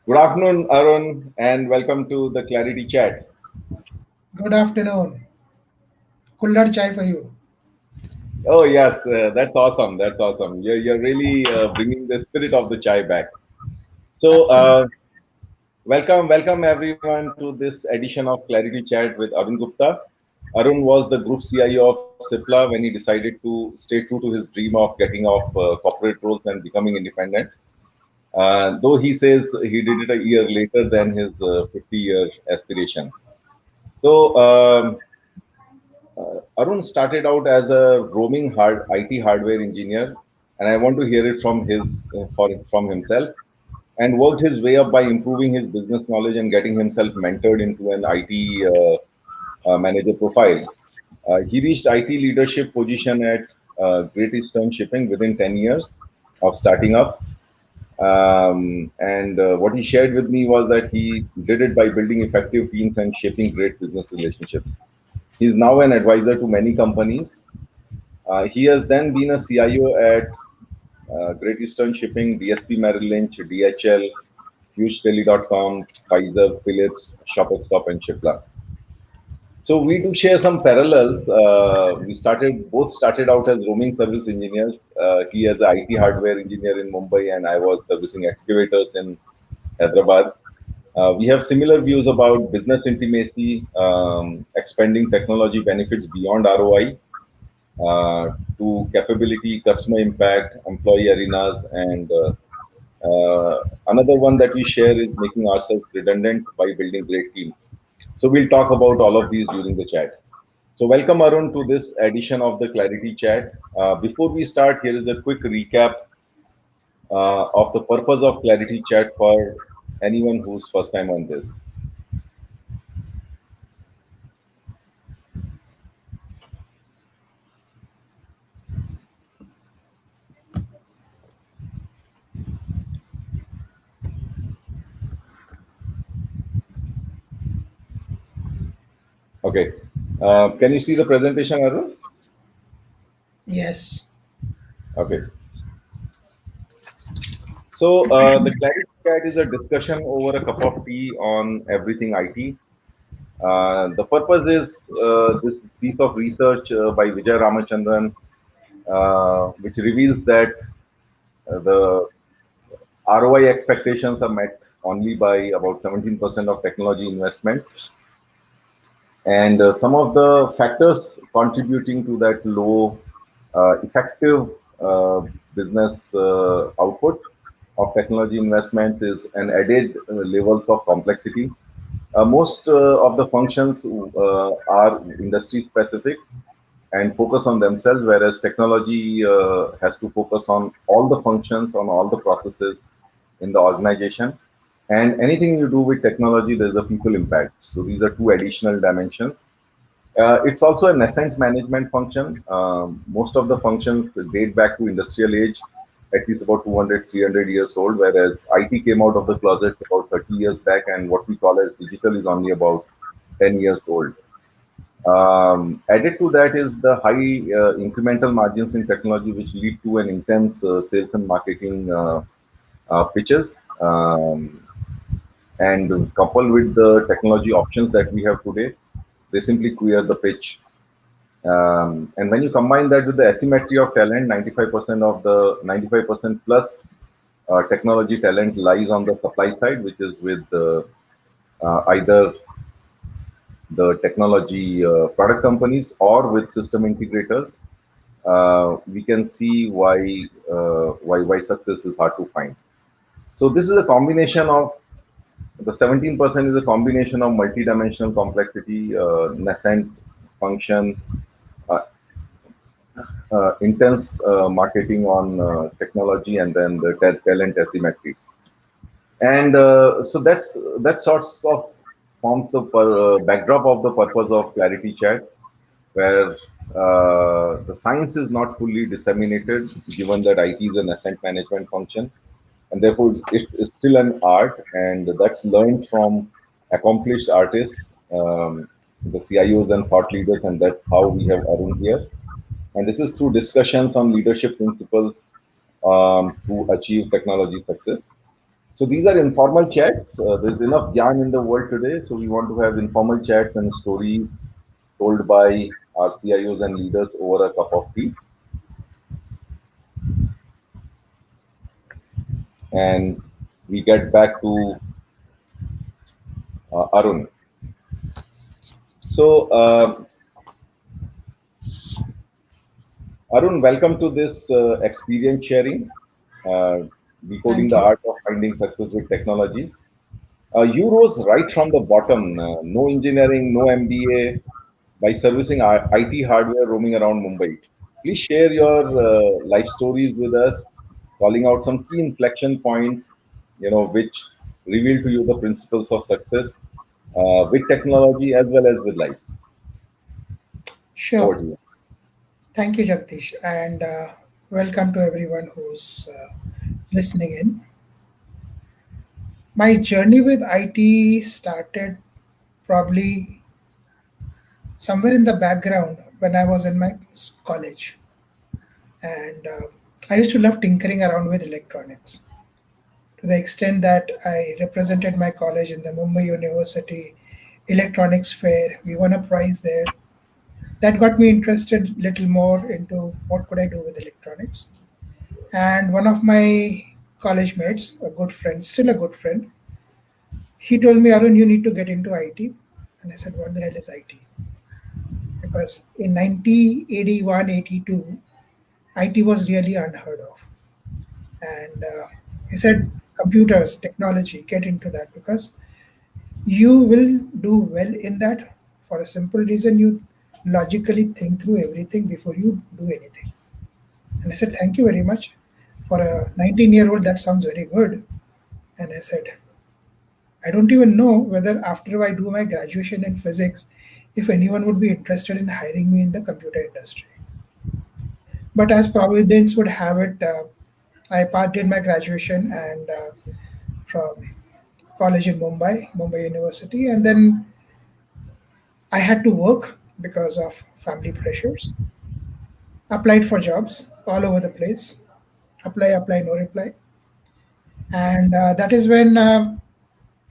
Good afternoon, Arun, and welcome to the ClarITea Chat. Good afternoon. Kullad chai for you. Oh yes, that's awesome. That's awesome. You're really bringing the spirit of the chai back. So, Absolutely. welcome everyone to this edition of ClarITea Chat with Arun Gupta. Arun was the group CIO of Cipla when he decided to stay true to his dream of getting off corporate roles and becoming independent. Though he says he did it a year later than his 50-year aspiration. So. Arun started out as a roaming IT hardware engineer, and I want to hear it from from himself. And worked his way up by improving his business knowledge and getting himself mentored into an IT manager profile. He reached IT leadership position at Great Eastern Shipping within 10 years of starting up. And what he shared with me was that he did it by building effective teams and shaping great business relationships. He's now an advisor to many companies. He has then been a CIO at Great Eastern Shipping, DSP Merrill Lynch, DHL, HugeDaily.com, Pfizer, Philips, ShopExstop, and Shipla. So we do share some parallels. Both started out as roaming service engineers. He as an IT hardware engineer in Mumbai, and I was servicing excavators in Hyderabad. We have similar views about business intimacy, expanding technology benefits beyond ROI, to capability, customer impact, employee arenas, and another one that we share is making ourselves redundant by building great teams. So we'll talk about all of these during the chat. So welcome Arun to this edition of the ClarITea Chat. Before we start, here is a quick recap of the purpose of ClarITea Chat for anyone who's first time on this. Okay. Can you see the presentation, Arun? Yes. Okay. So the ClarITea Chat is a discussion over a cup of tea on everything IT. The purpose is this piece of research by Vijay Ramachandran, which reveals that the ROI expectations are met only by about 17% of technology investments. And some of the factors contributing to that low effective business output of technology investments is an added levels of complexity. Most of the functions are industry specific and focus on themselves, whereas technology has to focus on all the functions, on all the processes in the organization. And anything you do with technology, there's a people impact. So these are two additional dimensions. It's also an asset management function. Most of the functions date back to industrial age, at least about 200, 300 years old, whereas IT came out of the closet about 30 years back, and what we call as digital is only about 10 years old. Added to that is the high incremental margins in technology, which lead to an intense sales and marketing pitches. And coupled with the technology options that we have today, they simply queer the pitch. And when you combine that with the asymmetry of talent, 95% of the 95% plus technology talent lies on the supply side, which is with either the technology product companies or with system integrators. We can see why success is hard to find. So this is a combination of the 17% is a combination of multidimensional complexity, nascent function, uh, intense marketing on technology, and then the talent asymmetry. And so that sorts of forms the backdrop of the purpose of ClarITea Chat, where the science is not fully disseminated, given that IT is an asset management function, and therefore it's still an art, and that's learned from accomplished artists, the CIOs and thought leaders, and that's how we have Arun here. And this is through discussions on leadership principles to achieve technology success. So these are informal chats. There's enough gyan in the world today, so we want to have informal chats and stories told by our CIOs and leaders over a cup of tea. And we get back to Arun. So, Arun, welcome to this experience sharing, uh, decoding Thank the you. art of finding success with technologies. You rose right from the bottom, no engineering, no MBA, by servicing IT hardware roaming around Mumbai. Please share your life stories with us, calling out some key inflection points, which reveal to you the principles of success with technology as well as with life. Over Sure. to you. Thank you, Jagdish, and welcome to everyone who's listening in. My journey with IT started probably somewhere in the background when I was in my college, and I used to love tinkering around with electronics to the extent that I represented my college in the Mumbai University Electronics Fair. We won a prize there. That got me interested little more into what could I do with electronics. And one of my college mates, a good friend, still a good friend, he told me, Arun, you need to get into IT. And I said, what the hell is IT? Because in 1981, 82, IT was really unheard of. And he said, computers, technology, get into that because you will do well in that for a simple reason. You logically think through everything before you do anything. And I said, thank you very much. For a 19-year-old, that sounds very good. And I said, I don't even know whether after I do my graduation in physics, if anyone would be interested in hiring me in the computer industry. But as Providence would have it, I did my graduation and from college in Mumbai University, and then I had to work because of family pressures. Applied for jobs all over the place. Apply, no reply. And that is when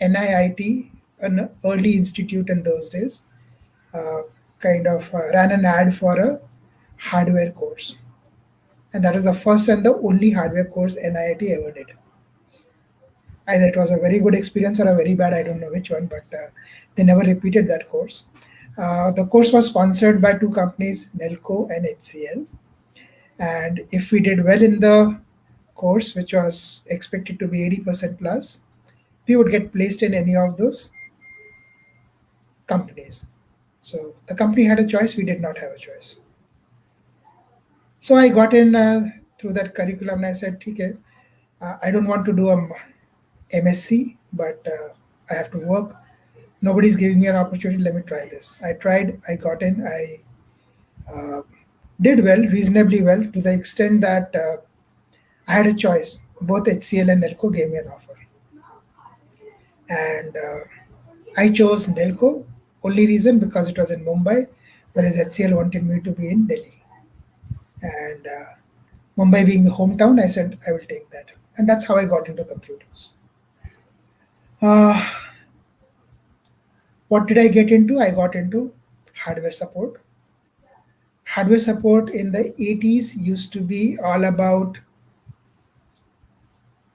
NIIT, an early institute in those days, uh, kind of ran an ad for a hardware course. And that was the first and the only hardware course NIIT ever did. Either it was a very good experience or a very bad, I don't know which one, but they never repeated that course. The course was sponsored by two companies, NELCO and HCL. And if we did well in the course, which was expected to be 80% plus, we would get placed in any of those companies. So the company had a choice, we did not have a choice. So I got in through that curriculum and I said, okay, I don't want to do a MSc, but I have to work. Nobody's giving me an opportunity. Let me try this. I tried, I got in, I uh, did well, reasonably well, to the extent that I had a choice. Both HCL and NELCO gave me an offer. And I chose NELCO, only reason because it was in Mumbai, whereas HCL wanted me to be in Delhi. And Mumbai being the hometown, I said I will take that. And that's how I got into computers. Uh, what did I get into? I got into hardware support. Hardware support in the 80s used to be all about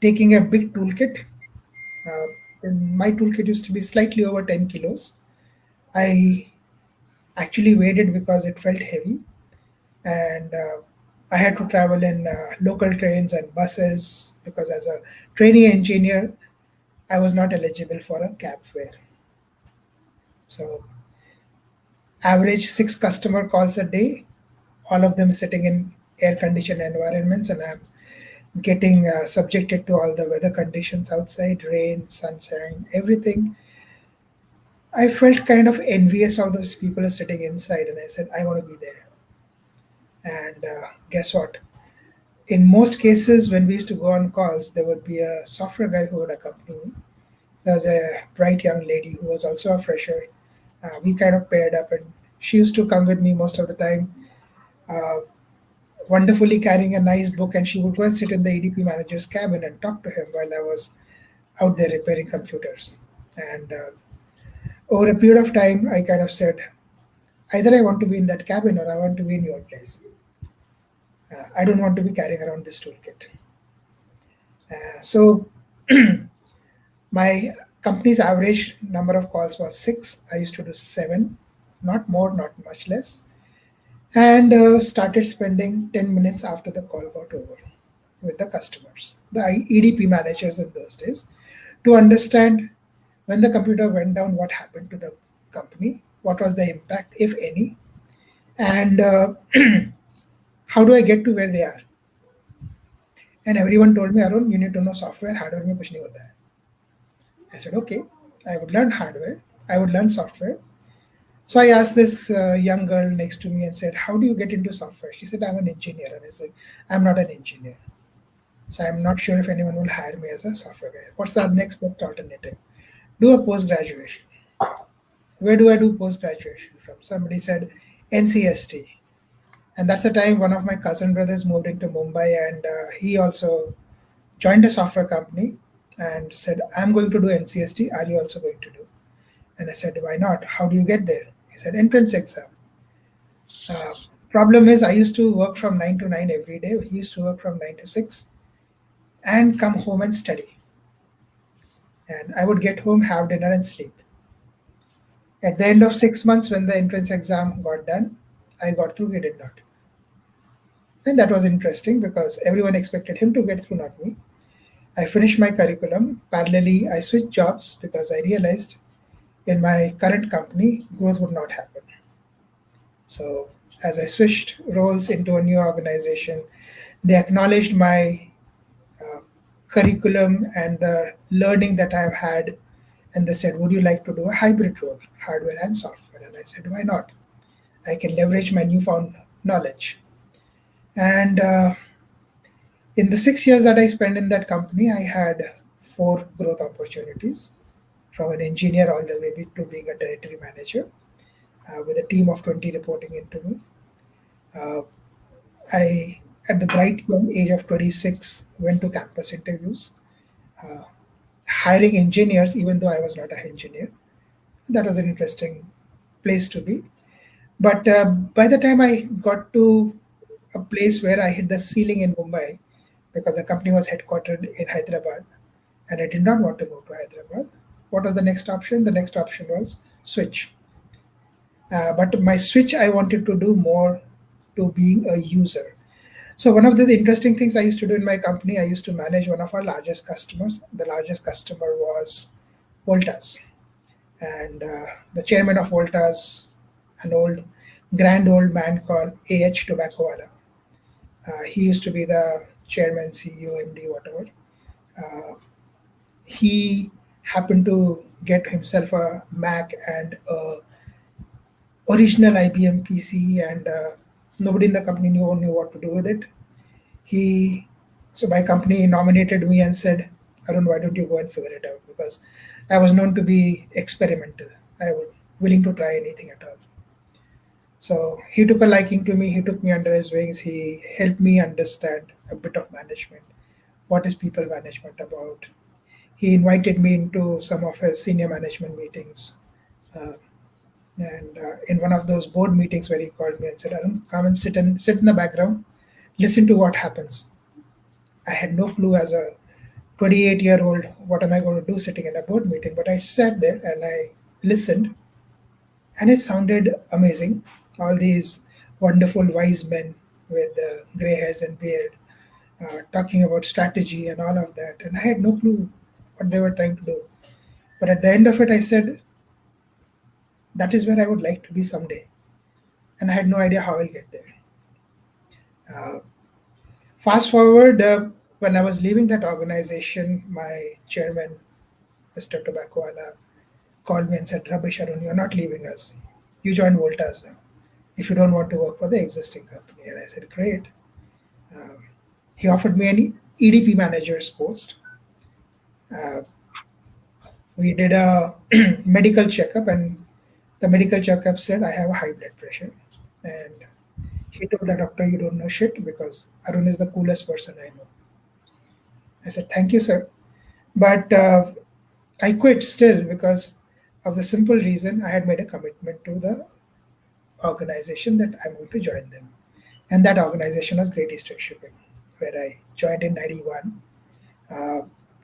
taking a big toolkit. Uh, and my toolkit used to be slightly over 10 kilos. I actually weighed it because it felt heavy. And I had to travel in local trains and buses because as a trainee engineer, I was not eligible for a cab fare. So average six customer calls a day, all of them sitting in air conditioned environments, and I'm getting subjected to all the weather conditions outside, rain, sunshine, everything. I felt kind of envious of those people sitting inside, and I said, I want to be there. And guess what? In most cases, when we used to go on calls, there would be a software guy who would accompany me. There was a bright young lady who was also a fresher. We kind of paired up, and she used to come with me most of the time, uh, wonderfully carrying a nice book, and she would go and sit in the EDP manager's cabin and talk to him while I was out there repairing computers. And over a period of time, I kind of said, either I want to be in that cabin or I want to be in your place. I don't want to be carrying around this toolkit. So my company's average number of calls was six. I used to do seven, not more, not much less, and started spending 10 minutes after the call got over with the customers, the EDP managers in those days, to understand when the computer went down, what happened to the company, what was the impact, if any, and how do I get to where they are. And everyone told me, Arun, you need to know software, hardware में कुछ नहीं होता है. I said, okay, I would learn hardware, I would learn software. So I asked this young girl next to me and said, how do you get into software? She said, I'm an engineer. And I said, I'm not an engineer. So I'm not sure if anyone will hire me as a software guy. What's the next best alternative? Do a post graduation. Where do I do post graduation from? Somebody said NCST. And that's the time one of my cousin brothers moved into Mumbai, and he also joined a software company and said, I'm going to do NCST. Are you also going to do? And I said, why not? How do you get there? He said, entrance exam. Uh, Problem is, I used to work from 9 to 9 every day. He used to work from 9 to 6 and come home and study. And I would get home, have dinner, and sleep. At the end of 6 months, when the entrance exam got done, I got through, he did not. And that was interesting because everyone expected him to get through, not me. I finished my curriculum. Parallelly, I switched jobs because I realized in my current company, growth would not happen. So, as I switched roles into a new organization, they acknowledged my uh, curriculum and the learning that I've had. And they said, would you like to do a hybrid role, hardware and software? And I said, why not? I can leverage my newfound knowledge. And in the 6 years that I spent in that company, I had four growth opportunities from an engineer all the way to being a territory manager with a team of 20 reporting into me. Uh, I, at the bright young age of 26, went to campus interviews, uh, hiring engineers, even though I was not an engineer. That was an interesting place to be. But by the time I got to a place where I hit the ceiling in Mumbai, because the company was headquartered in Hyderabad, and I did not want to move to Hyderabad. What was the next option? The next option was switch. But my switch, I wanted to do more to being a user. So one of the interesting things I used to do in my company, I used to manage one of our largest customers. The largest customer was Voltas, and the chairman of Voltas, an grand old man called A.H. Tobaccowala. He used to be the chairman, CEO, MD, whatever. Uh, he happened to get himself a Mac and a original IBM PC, and nobody in the company knew what to do with it. He so my company nominated me and said, Arun, why don't you go and figure it out? Because I was known to be experimental. I was willing to try anything at all. So he took a liking to me. He took me under his wings. He helped me understand a bit of management. What is people management about? He invited me into some of his senior management meetings. Uh, and in one of those board meetings where he called me and said, Arun, come and sit in the background, listen to what happens. I had no clue as a 28-year-old what am I going to do sitting in a board meeting, but I sat there and I listened, and it sounded amazing. All these wonderful wise men with gray hairs and beard talking about strategy and all of that, and I had no clue what they were trying to do. But at the end of it, I said, that is where I would like to be someday. And I had no idea how I'll get there. Uh, Fast forward, when I was leaving that organization, my chairman, Mr. Tobaccowala, called me and said, Rabbi Arun, you're not leaving us. You join Voltas now if you don't want to work for the existing company. And I said, great. Um, he offered me an EDP manager's post. Uh, we did a medical checkup, and the medical checkup said I have a high blood pressure. And he told the doctor, you don't know shit because Arun is the coolest person I know. I said, thank you, sir. But I quit still because of the simple reason I had made a commitment to the organization that I'm going to join them. And that organization was Great Eastern Shipping, where I joined in 91, uh,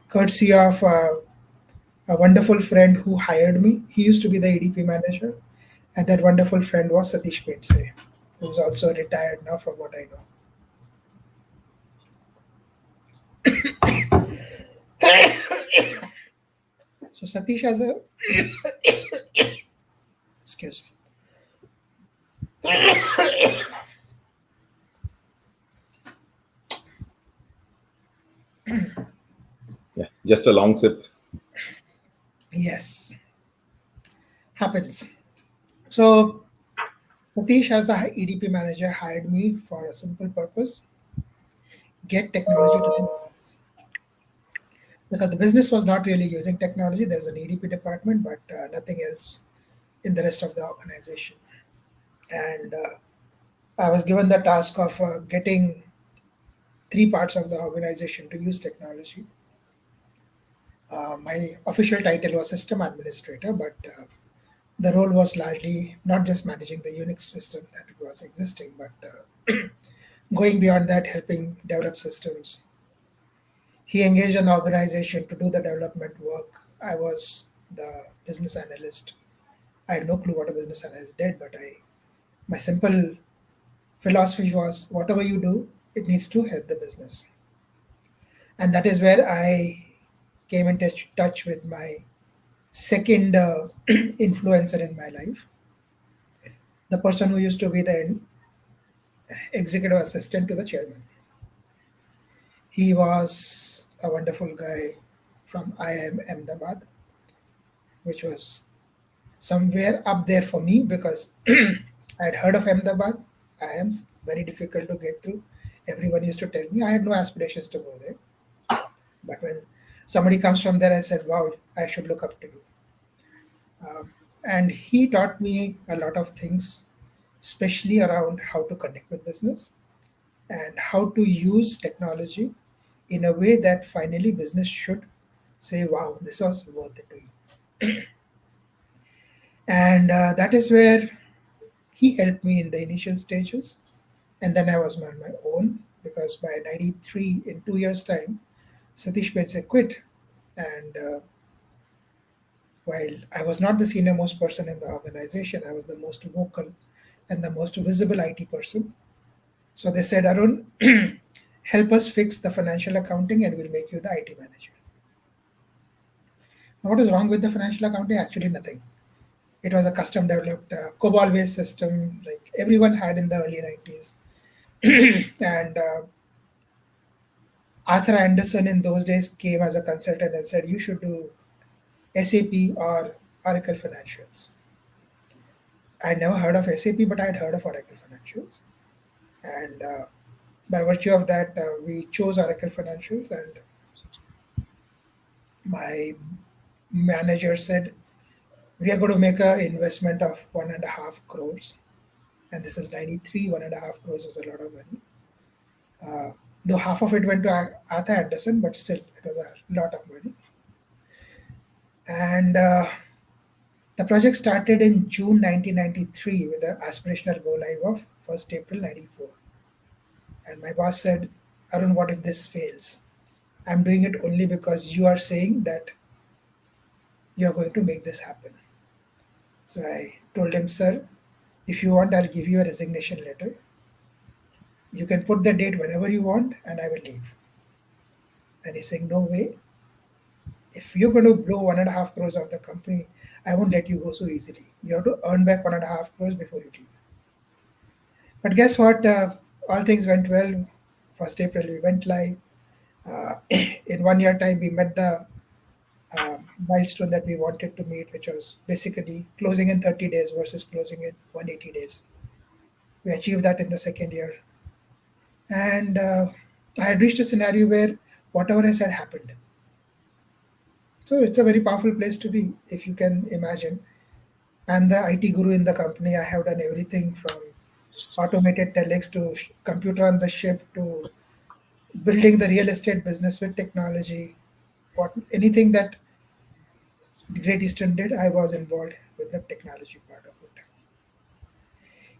courtesy of a wonderful friend who hired me. He used to be the EDP manager, and that wonderful friend was Satish Pendse, who's also retired now, from what I know. So Satish has a excuse Yeah, just a long sip. me. Yes, happens. So Satish, as the EDP manager, hired me for a simple purpose: get technology to the business. Because the business was not really using technology. There's an EDP department, but nothing else in the rest of the organization. And I was given the task of getting three parts of the organization to use technology. My official title was system administrator, but the role was largely not just managing the Unix system that was existing, but going beyond that, helping develop systems. He engaged an organization to do the development work. I was the business analyst. I had no clue what a business analyst did, but my simple philosophy was whatever you do, it needs to help the business. And that is where I came in touch with my second influencer in my life, the person who used to be the executive assistant to the chairman. He was a wonderful guy from IIM Ahmedabad, which was somewhere up there for me because I had heard of Ahmedabad. IIM is very difficult to get through. Everyone used to tell me I had no aspirations to go there. But when somebody comes from there, I said, wow, I should look up to you. And he taught me a lot of things, especially around how to connect with business and how to use technology in a way that finally business should say, wow, this was worth it to you. And that is where he helped me in the initial stages. And then I was on my own because by 93, in 2 years' time, Satish Pedse quit. And while I was not the senior most person in the organization, I was the most vocal and the most visible IT person. So they said, Arun, help us fix the financial accounting and we'll make you the IT manager. Now, what is wrong with the financial accounting? Actually, nothing. It was a custom developed COBOL based system like everyone had in the early 90s. And Arthur Anderson in those days came as a consultant and said, you should do SAP or Oracle Financials. I had never heard of SAP, but I had heard of Oracle Financials. And by virtue of that, we chose Oracle Financials. And my manager said, we are going to make an investment of 1.5 crores. And this is 93, 1.5 crores was a lot of money. Though half of it went to Arthur Anderson, but still, it was a lot of money. And the project started in June 1993 with the aspirational go live of 1st April 94. And my boss said, Arun, what if this fails? I'm doing it only because you are saying that you are going to make this happen. So I told him, sir, if you want, I'll give you a resignation letter. You can put the date whenever you want, and I will leave. And he's saying, no way. If you're going to blow 1.5 crores of the company, I won't let you go so easily. You have to earn back 1.5 crores before you leave. But guess what? All things went well. 1st April, we went live. In 1 year time, we met the milestone that we wanted to meet, which was basically closing in 30 days versus closing in 180 days. We achieved that in the second year. And I had reached a scenario where whatever I said happened. So it's a very powerful place to be, if you can imagine. I'm the IT guru in the company. I have done everything from automated telex to computer on the ship to building the real estate business with technology. What anything that Great Eastern did, I was involved with the technology part of it.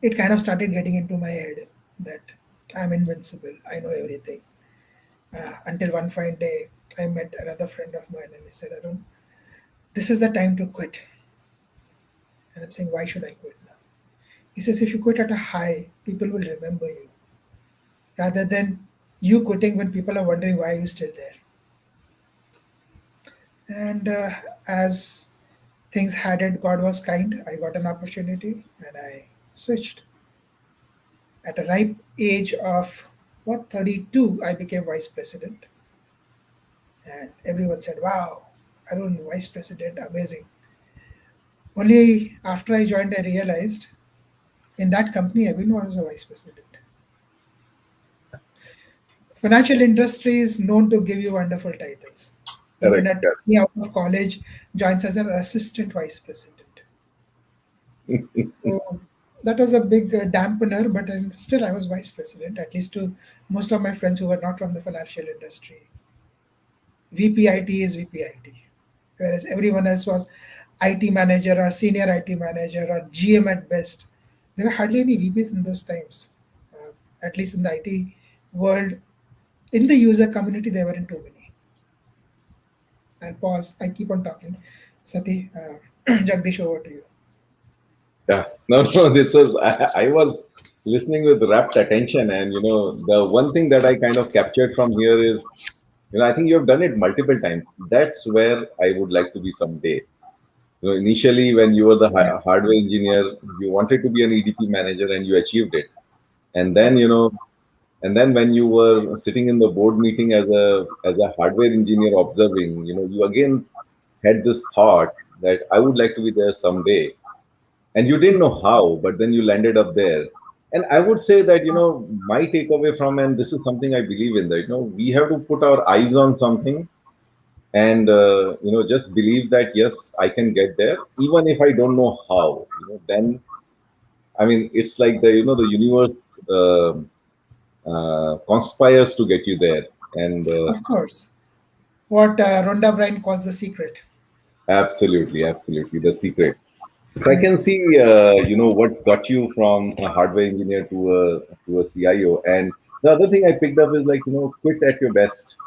It kind of started getting into my head that I'm invincible, I know everything. Until one fine day, I met another friend of mine and he said, Arun, this is the time to quit. And I'm saying, why should I quit now? He says, if you quit at a high, people will remember you rather than you quitting when people are wondering why you're still there. And as things had it, God was kind. I got an opportunity and I switched. At a ripe age of 32, I became vice president. And everyone said, wow, Arun, vice president, amazing. Only after I joined, I realized in that company, everyone was a vice president. Financial industry is known to give you wonderful titles. Even Correct. at me out of college, joins as an assistant vice president. So that was a big dampener, but still I was vice president, at least to most of my friends who were not from the financial industry. VPIT is VPIT, whereas everyone else was IT manager or senior IT manager or GM at best. There were hardly any VPs in those times, at least in the IT world. In the user community, there weren't too many. I'll pause. I keep on talking. Sati, Jagdish, over to you. Yeah. No, no, this was, I was listening with rapt attention. And, the one thing that I kind of captured from here is, I think you have done it multiple times. That's where I would like to be someday. So initially, when you were the Yeah, hardware engineer, you wanted to be an EDP manager and you achieved it. And then, correct. and then when you were sitting in the board meeting as a hardware engineer observing, you again had this thought that I would like to be there someday. And you didn't know how, but then you landed up there. And I would say that, my takeaway from, and this is something I believe in, that, we have to put our eyes on something and, just believe that, yes, I can get there, even if I don't know how, then, I mean, it's like the universe conspires to get you there. And Of course. What Rhonda Bryan calls the secret. absolutely, absolutely, the secret. So I Mm, can see, what got you from a hardware engineer to a CIO. And the other thing I picked up is like, quit at your best.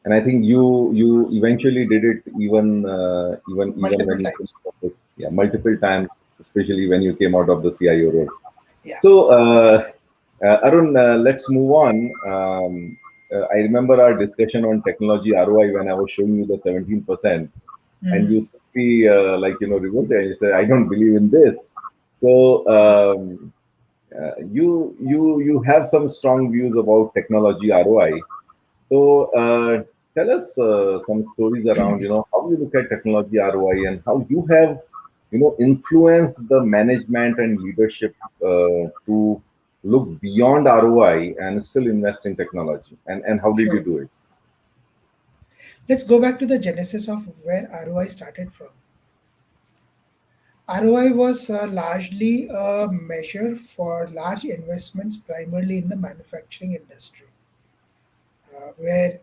And I think you eventually did it even multiple when you came times. out of it, yeah, multiple times, especially when you came out of the CIO role. Yeah. So Arun, let's move on. I remember our discussion on technology ROI when I was showing you the 17%. And Mm, you simply revolted and you said, I don't believe in this. So you have some strong views about technology ROI. So tell us some stories around how you look at technology ROI and how you have influenced the management and leadership to look beyond ROI and still invest in technology, and how did you sure. do it? Let's go back to the genesis of where ROI started from. ROI was largely a measure for large investments, primarily in the manufacturing industry, where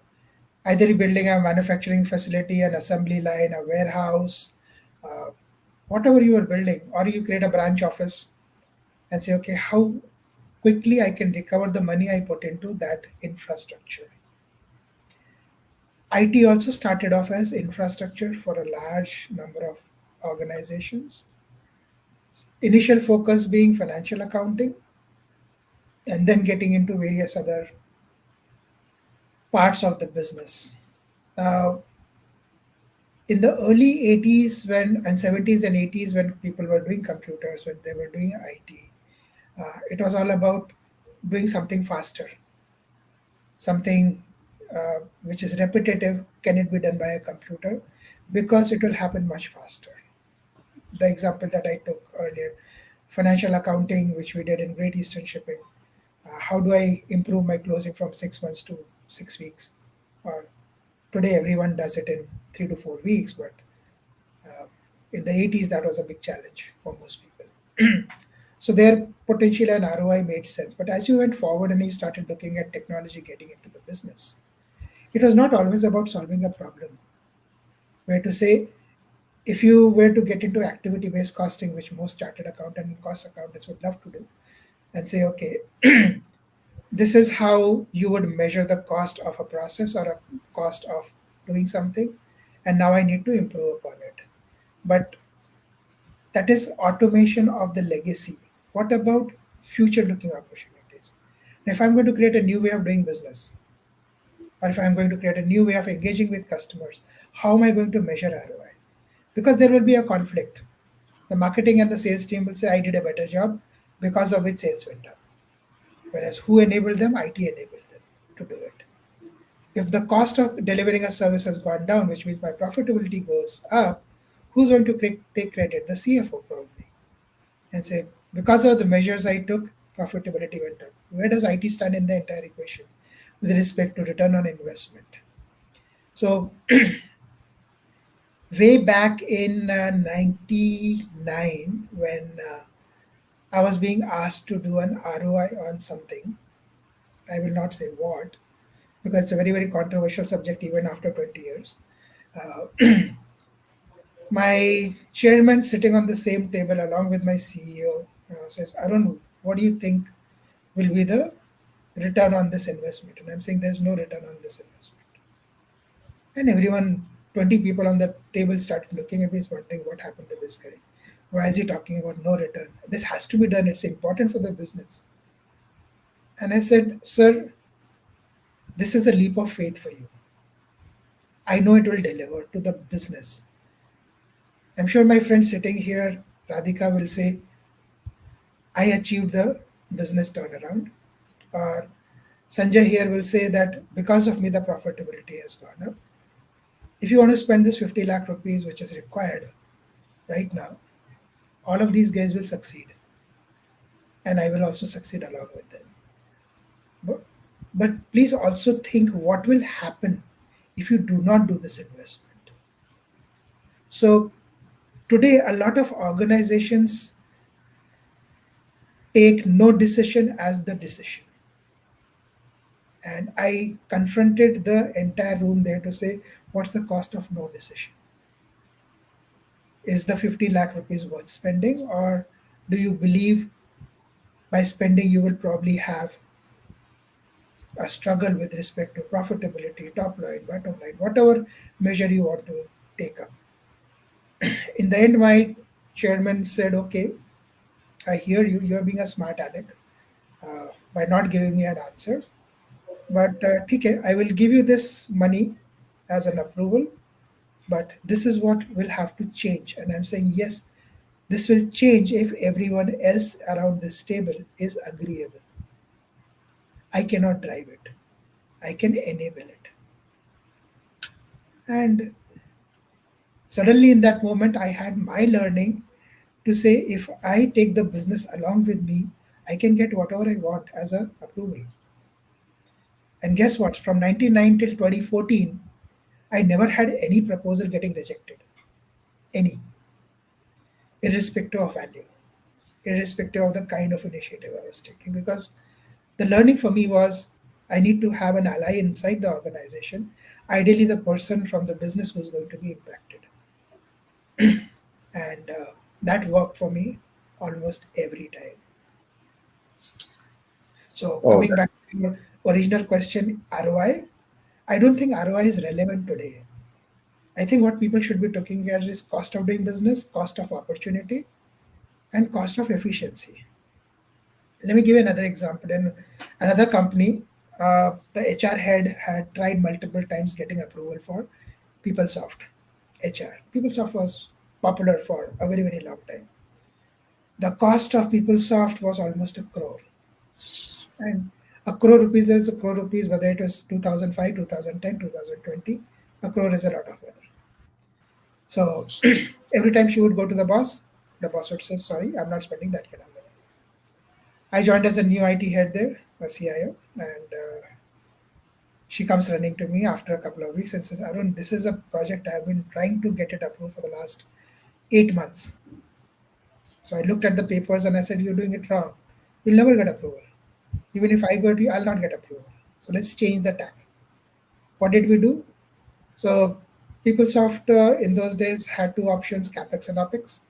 either you're building a manufacturing facility, an assembly line, a warehouse, uh, whatever you are building, or you create a branch office and say, okay, how quickly I can recover the money I put into that infrastructure. IT also started off as infrastructure for a large number of organizations. Initial focus being financial accounting, and then getting into various other parts of the business. Now, in the early 80s when and 70s and 80s when people were doing computers, when they were doing IT, it was all about doing something faster, something which is repetitive. Can it be done by a computer? Because it will happen much faster. The example that I took earlier, financial accounting, which we did in Great Eastern Shipping. How do I improve my closing from 6 months to 6 weeks? Or today, everyone does it in 3 to 4 weeks, but in the 80s, that was a big challenge for most people. So their potential and ROI made sense. But as you went forward and you started looking at technology getting into the business, It was not always about solving a problem. Where to say, if you were to get into activity based costing, which most chartered accountant and cost accountants would love to do, and say, okay, this is how you would measure the cost of a process or a cost of doing something, and now I need to improve upon it. But that is automation of the legacy. What about future looking opportunities? If I'm going to create a new way of doing business, or if I'm going to create a new way of engaging with customers, how am I going to measure ROI? Because there will be a conflict. The marketing and the sales team will say, I did a better job because of which sales went up. Whereas who enabled them? IT enabled them to do it. If the cost of delivering a service has gone down, which means my profitability goes up, who's going to take credit? The CFO probably. And say, because of the measures I took, profitability went up. Where does IT stand in the entire equation with respect to return on investment? So, way back in 99, when I was being asked to do an ROI on something, I will not say what, because it's a very, very controversial subject even after 20 years. My chairman sitting on the same table along with my CEO says, Arun, what do you think will be the return on this investment? And I'm saying there's no return on this investment. And everyone, 20 people on the table started looking at me, wondering what happened to this guy. Why is he talking about no return? This has to be done. It's important for the business. And I said, sir, this is a leap of faith for you. I know it will deliver to the business. I'm sure my friend sitting here, Radhika, will say, I achieved the business turnaround. Or Sanjay here will say that because of me, the profitability has gone up. If you want to spend this 50 lakh rupees, which is required right now, all of these guys will succeed. And I will also succeed along with them. But, but please also think what will happen if you do not do this investment. So today, a lot of organizations take no decision as the decision. And I confronted the entire room there to say, what's the cost of no decision? Is the 50 lakh rupees worth spending, or do you believe by spending you will probably have a struggle with respect to profitability, top line, bottom line, whatever measure you want to take up? In the end, my chairman said, okay, I hear you, you're being a smart aleck by not giving me an answer. But okay, I will give you this money as an approval, but this is what will have to change. And I'm saying, yes, this will change if everyone else around this table is agreeable. I cannot drive it, I can enable it. And suddenly, in that moment, I had my learning to say, if I take the business along with me, I can get whatever I want as a approval. And guess what? From 1999 till 2014, I never had any proposal getting rejected. Any, irrespective of value, irrespective of the kind of initiative I was taking. Because the learning for me was I need to have an ally inside the organization, ideally the person from the business who's going to be impacted. And that worked for me almost every time. So Oh, coming back to your original question, ROI, I don't think ROI is relevant today. I think what people should be looking at is cost of doing business, cost of opportunity, and cost of efficiency. Let me give you another example. In another company, the HR head had tried multiple times getting approval for PeopleSoft HR. PeopleSoft was popular for a very, very long time. The cost of PeopleSoft was almost a crore. And a crore rupees is a crore rupees, whether it was 2005, 2010, 2020. A crore is a lot of money. So every time she would go to the boss would say, sorry, I'm not spending that kind of money. I joined as a new IT head there, a CIO, and she comes running to me after a couple of weeks and says, Arun, this is a project I've been trying to get it approved for the last 8 months. So I looked at the papers and I said, you're doing it wrong. You'll never get approval. Even if I go to you, I'll not get approval. So let's change the tack. What did we do? So PeopleSoft in those days had two options: capex and opex.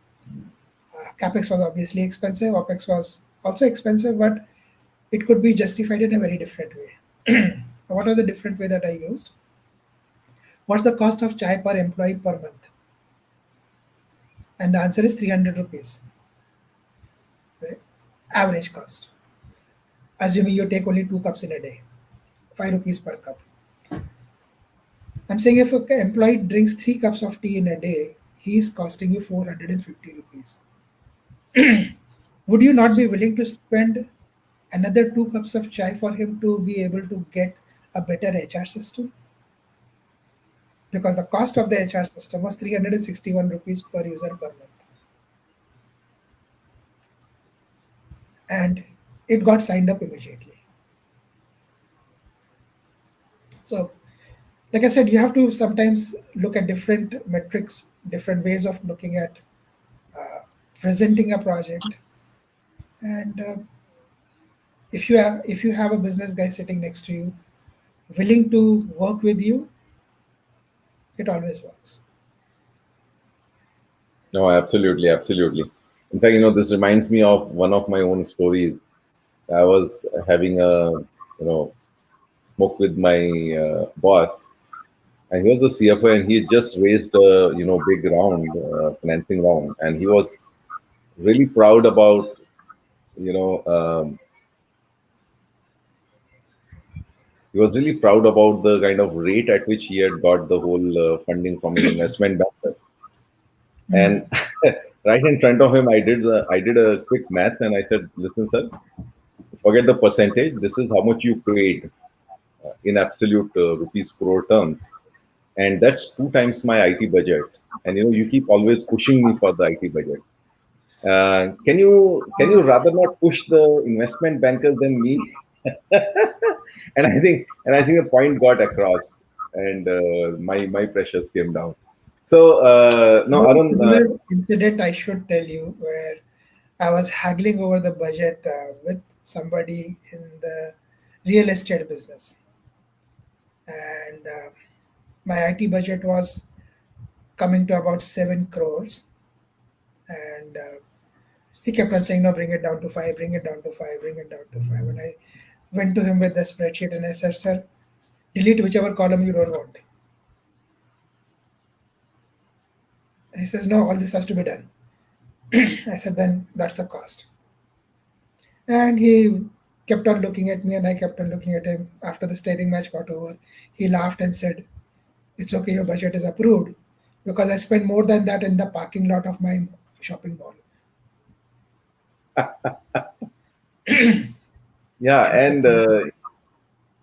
Capex was obviously expensive. Opex was also expensive, but it could be justified in a very different way. What was the different way that I used? What's the cost of chai per employee per month? And the answer is 300 rupees, right? Average cost. Assuming you take only 2 cups in a day, 5 rupees per cup. I'm saying if an employee drinks 3 cups of tea in a day, he's costing you 450 rupees. Would you not be willing to spend another 2 cups of chai for him to be able to get a better HR system? Because the cost of the HR system was 361 rupees per user per month. And it got signed up immediately. So, like I said, you have to sometimes look at different metrics, different ways of looking at presenting a project. And if you have a business guy sitting next to you, willing to work with you, it always works. No, absolutely, absolutely. In fact, this reminds me of one of my own stories. I was having a, smoke with my boss, and he was the CFO, and he had just raised a, big round, financing round, and he was really proud about, you know, um, he was really proud about the kind of rate at which he had got the whole funding from his investment banker. Hmm. And right in front of him, I did a quick math, and I said, "Listen, sir, forget the percentage. This is how much you paid in absolute rupees crore terms, and that's two times my IT budget. And you keep always pushing me for the IT budget. Can you rather not push the investment bankers than me?" And I think the point got across, and my pressures came down. So no, There's a Arun. similar incident I should tell you where I was haggling over the budget with somebody in the real estate business, and my IT budget was coming to about 7 crores, and he kept on saying, "No, bring it down to five, bring it down to five, bring it down to five." And I went to him with the spreadsheet and I said, "Sir, delete whichever column you don't want." And he says, "No, all this has to be done." I said, "Then that's the cost." And he kept on looking at me, and I kept on looking at him. After the staring match got over, he laughed and said, "It's okay, your budget is approved because I spent more than that in the parking lot of my shopping mall." Yeah, And I said, and "Thank you."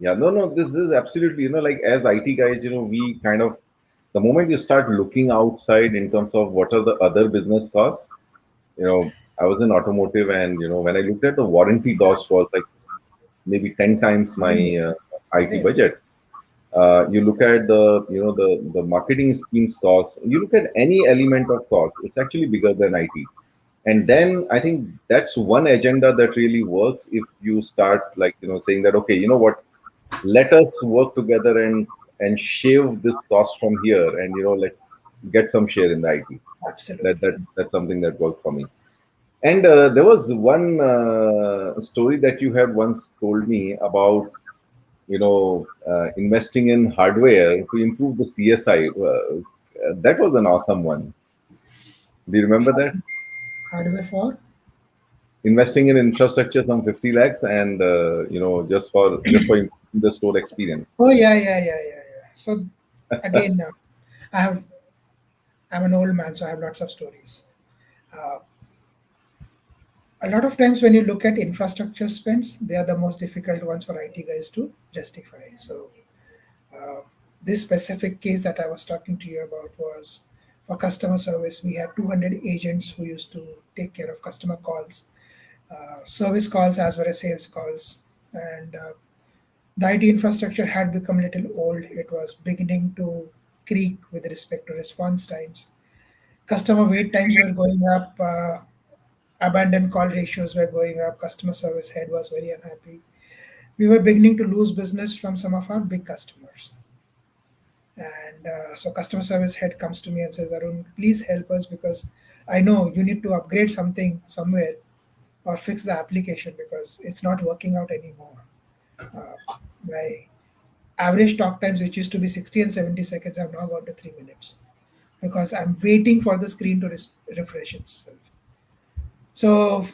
yeah, no, no, this is absolutely, like as IT guys, we kind of, the moment you start looking outside in terms of what are the other business costs, I was in automotive, and when I looked at the warranty cost was like maybe 10 times my IT Yeah, budget. You look at the marketing schemes cost. You look at any element of cost, it's actually bigger than IT. And then I think that's one agenda that really works if you start, like, saying that, okay, you know what, let us work together and shave this cost from here, and let's get some share in the IT. That absolutely. that's something that worked for me. And there was one story that you had once told me about, investing in hardware to improve the CSI. That was an awesome one. Do you remember that? Hardware for? Investing in infrastructure, some 50 lakhs, and just for improving the store experience. Oh, yeah, yeah, yeah, yeah, yeah. So again, I have I'm an old man, so I have lots of stories. Uh, a lot of times when you look at infrastructure spends, they are the most difficult ones for IT guys to justify. So uh, this specific case that I was talking to you about was for customer service. We had 200 agents who used to take care of customer calls, service calls as well as sales calls, and the IT infrastructure had become a little old. It was beginning to creak with respect to response times. Customer wait times were going up. Abandoned call ratios were going up. Customer service head was very unhappy. We were beginning to lose business from some of our big customers. And so customer service head comes to me and says, Arun, please help us because I know you need to upgrade something somewhere or fix the application because it's not working out anymore. Uh, my average talk times, which used to be 60 and 70 seconds, have now gone to 3 minutes because I'm waiting for the screen to refresh itself. So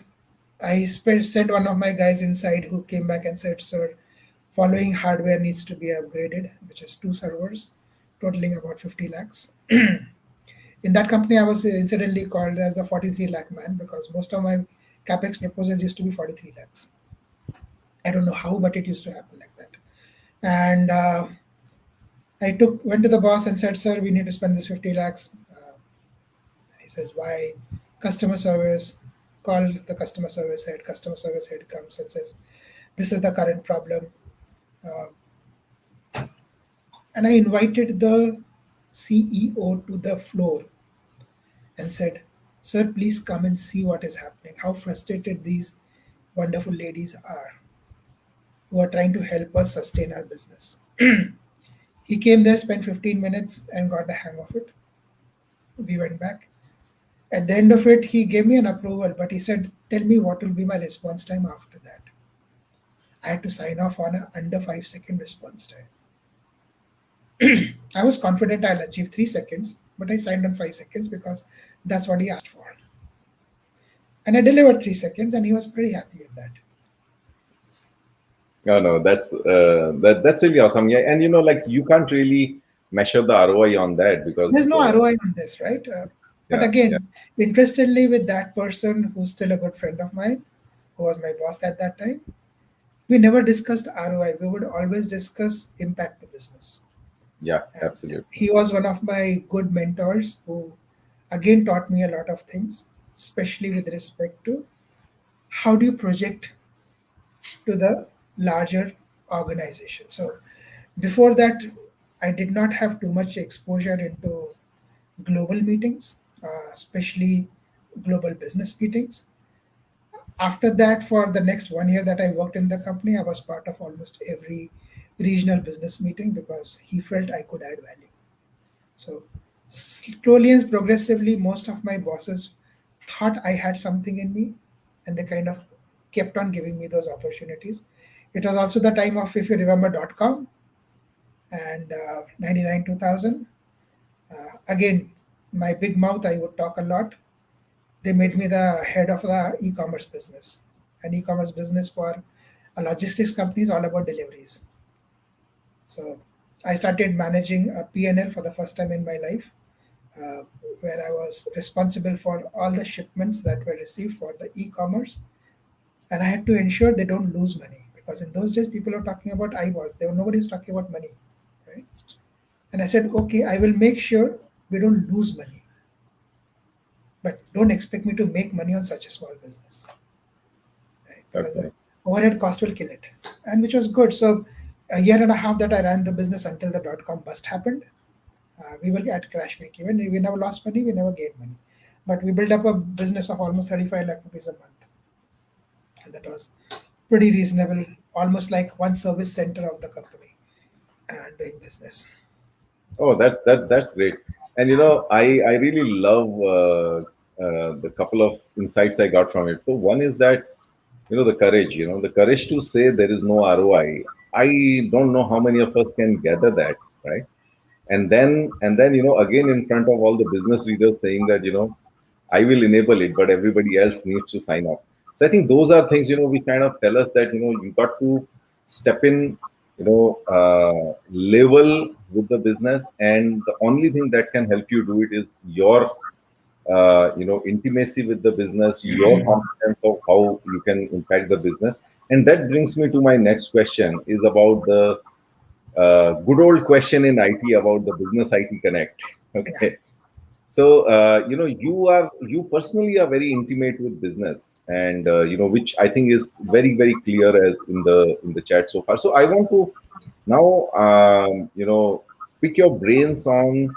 sent one of my guys inside who came back and said, Sir, following hardware needs to be upgraded, which is 2 servers, totaling about 50 lakhs. In that company, I was incidentally called as the 43 lakh man because most of my capex proposals used to be 43 lakhs. I don't know how, but it used to happen like that. And I went to the boss and said, Sir, we need to spend this 50 lakhs. He says, Why? Customer service. Call the customer service head. Customer service head comes and says, This is the current problem. Uh, and I invited the CEO to the floor and said, Sir, please come and see what is happening, how frustrated these wonderful ladies are who are trying to help us sustain our business. He came there, spent 15 minutes, and got the hang of it. We went back. At the end of it, he gave me an approval, but he said, Tell me what will be my response time after that. I had to sign off on an under 5 second response time. I was confident I'll achieve 3 seconds, but I signed on 5 seconds because that's what he asked for. And I delivered 3 seconds, and he was pretty happy with that. No, that's really awesome. Yeah, and like you can't really measure the ROI on that There's because no ROI on this, right? But yeah, yeah, again, interestingly, with that person who's still a good friend of mine, who was my boss at that time, we never discussed ROI. We would always discuss impact to business. yeah, And absolutely. he was one of my good mentors who, again, taught me a lot of things, especially with respect to how do you project to the larger organization. So before that, I did not have too much exposure into global meetings, especially global business meetings. After that, for the next 1 year that I worked in the company, I was part of almost every regional business meeting because he felt I could add value. So slowly and progressively, most of my bosses thought I had something in me, and they kind of kept on giving me those opportunities. It was also the time of, if you remember, .com and 99 2000. Again, my big mouth, I would talk a lot. They made me the head of the e-commerce business, an e-commerce business for a logistics company is all about deliveries. So I started managing a P&L for the first time in my life, uh, where I was responsible for all the shipments that were received for the e-commerce, and I had to ensure they don't lose money because in those days people were talking about eyeballs. There were nobody was talking about money, right? And I said, okay, I will make sure we don't lose money, but don't expect me to make money on such a small business, right? Because the Okay. overhead cost will kill it, and which was good. So a year and a half that I ran the business until the .com bust happened. We were at crash break even. We never lost money. We never gained money, but we built up a business of almost 35 lakh rupees a month, and that was pretty reasonable. Almost like one service center of the company and doing business. Oh, that's great. And I really love the couple of insights I got from it. So one is that the courage, the courage to say there is no ROI. I don't know how many of us can gather that, right? And then again in front of all the business leaders saying that I will enable it, but everybody else needs to sign up. So I think those are things we kind of tell us that you got to step in, level with the business, and the only thing that can help you do it is your intimacy with the business, your confidence of how you can impact the business. And that brings me to my next question is about the good old question in IT about the business IT connect. Yeah. Okay. So you personally are very intimate with business, and which I think is very very clear as in the chat so far. So I want to now pick your brains on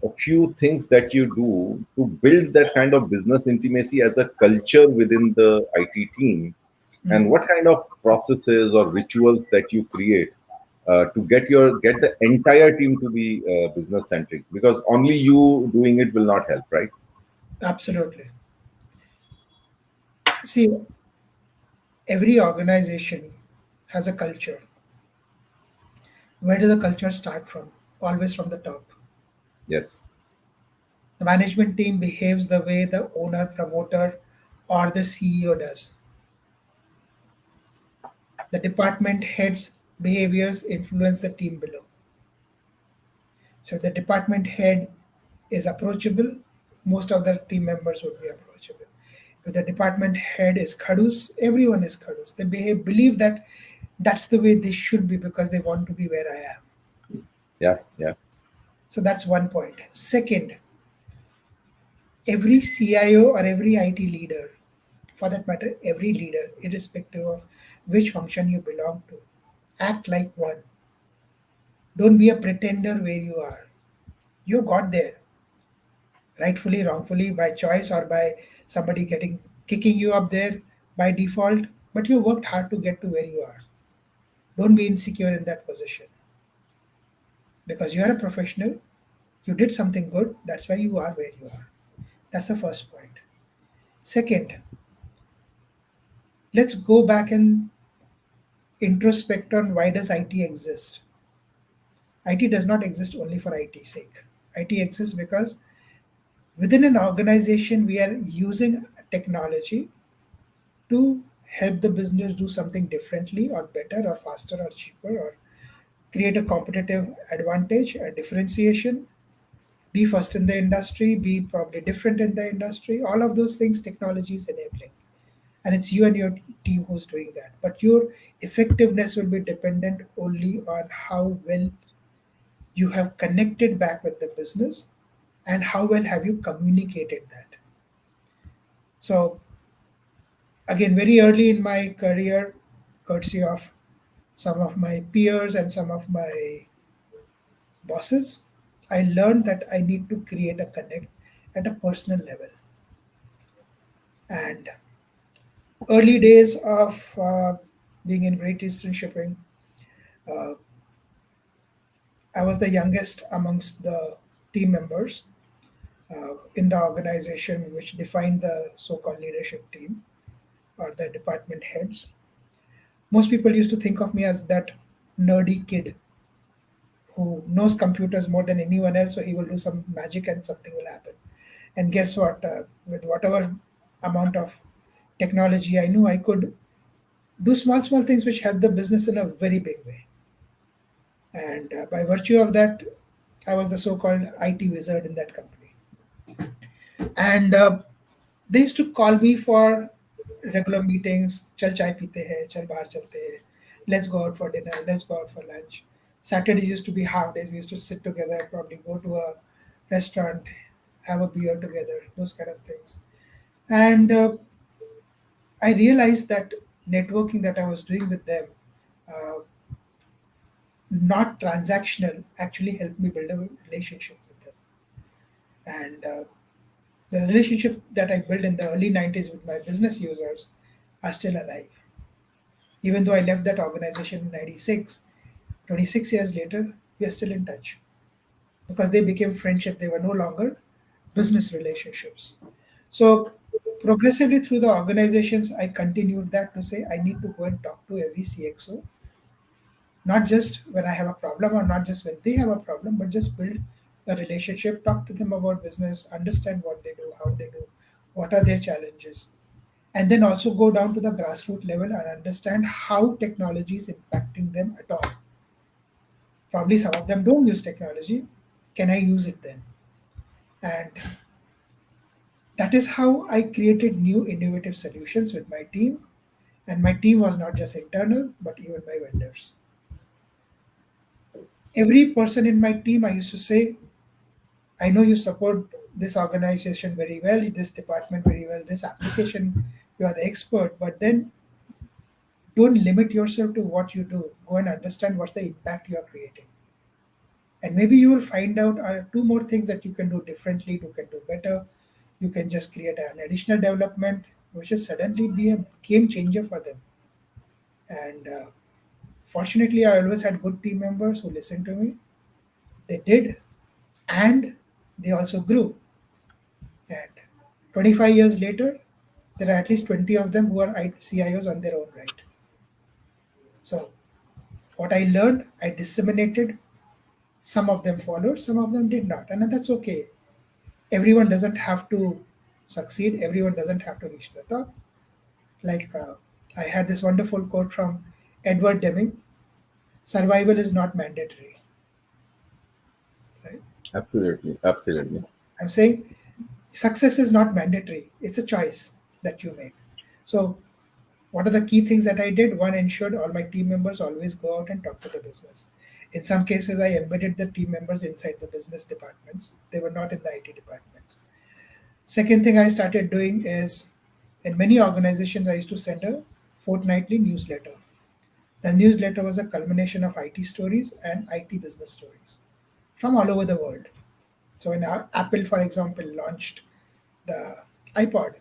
a few things that you do to build that kind of business intimacy as a culture within the IT team, and Mm. what kind of processes or rituals that you create to get the entire team to be business centric, because only you doing it will not help, right? Absolutely. See, every organization has a culture. Where does the culture start from? Always from the top. Yes. The management team behaves the way the owner, promoter, or the CEO does. The department heads' behaviors influence the team below. So if the department head is approachable, most of the team members would be approachable. If the department head is khadus, everyone is khadus. They believe that that's the way they should be because they want to be where I am. Yeah. Yeah. So that's one point. Second, every CIO or every IT leader, for that matter, every leader, irrespective of which function you belong to, act like one. Don't be a pretender where you are. You got there, rightfully, wrongfully, by choice or by somebody getting kicking you up there by default, but you worked hard to get to where you are. Don't be insecure in that position because you are a professional. You did something good. That's why you are where you are. That's the first point. Second, let's go back and introspect on why does IT exist. IT does not exist only for IT's sake. IT exists because within an organization we are using technology to help the business do something differently or better or faster or cheaper or create a competitive advantage, a differentiation, be first in the industry, be probably different in the industry. All of those things technology is enabling. And it's you and your team who's doing that. But your effectiveness will be dependent only on how well you have connected back with the business and how well have you communicated that. So again, very early in my career, courtesy of some of my peers and some of my bosses, I learned that I need to create a connect at a personal level. And early days of being in Great Eastern Shipping, uh, I was the youngest amongst the team members in the organization, which defined the so-called leadership team or the department heads. Most people used to think of me as that nerdy kid who knows computers more than anyone else, so he will do some magic and something will happen. And guess what? With whatever amount of technology I knew, I could do small, small things which help the business in a very big way. And by virtue of that, I was the so-called IT wizard in that company. And they used to call me for regular meetings. Chal chai peete hai, chal bahar chalte hai. Let's go out for dinner. Let's go out for lunch. Saturdays used to be half days. We used to sit together, probably go to a restaurant, have a beer together, those kind of things. And I realized that networking that I was doing with them, uh, not transactional, actually helped me build a relationship with them. And the relationship that I built in the early 90s with my business users are still alive. Even though I left that organization in 96, 26 years later, we are still in touch because they became friendship. They were no longer business relationships. So progressively through the organizations, I continued that to say I need to go and talk to every CXO, not just when I have a problem or not just when they have a problem, but just build a relationship, talk to them about business, understand what they do, how they do, what are their challenges, and then also go down to the grassroots level and understand how technology is impacting them at all. Probably some of them don't use technology. Can I use it then? And that is how I created new innovative solutions with my team. And my team was not just internal, but even my vendors. Every person in my team, I used to say, I know you support this organization very well, this department very well, this application, you are the expert, but then don't limit yourself to what you do. Go and understand what's the impact you are creating. And maybe you will find out two more things that you can do differently, you can do better. You can just create an additional development, which will suddenly be a game changer for them. And Fortunately, I always had good team members who listened to me. They did, and they also grew. And 25 years later, there are at least 20 of them who are CIOs on their own right. So, what I learned, I disseminated. Some of them followed, some of them did not. And that's okay. Everyone doesn't have to succeed, everyone doesn't have to reach the top. Like, I had this wonderful quote from Edward Deming: survival is not mandatory. Right? Absolutely, absolutely. I'm saying success is not mandatory, it's a choice that you make. So, what are the key things that I did? One, ensured all my team members always go out and talk to the business. In some cases, I embedded the team members inside the business departments. They were not in the IT department. Second thing I started doing is, in many organizations, I used to send a fortnightly newsletter. The newsletter was a culmination of IT stories and IT business stories from all over the world. So when Apple, for example, launched the iPod,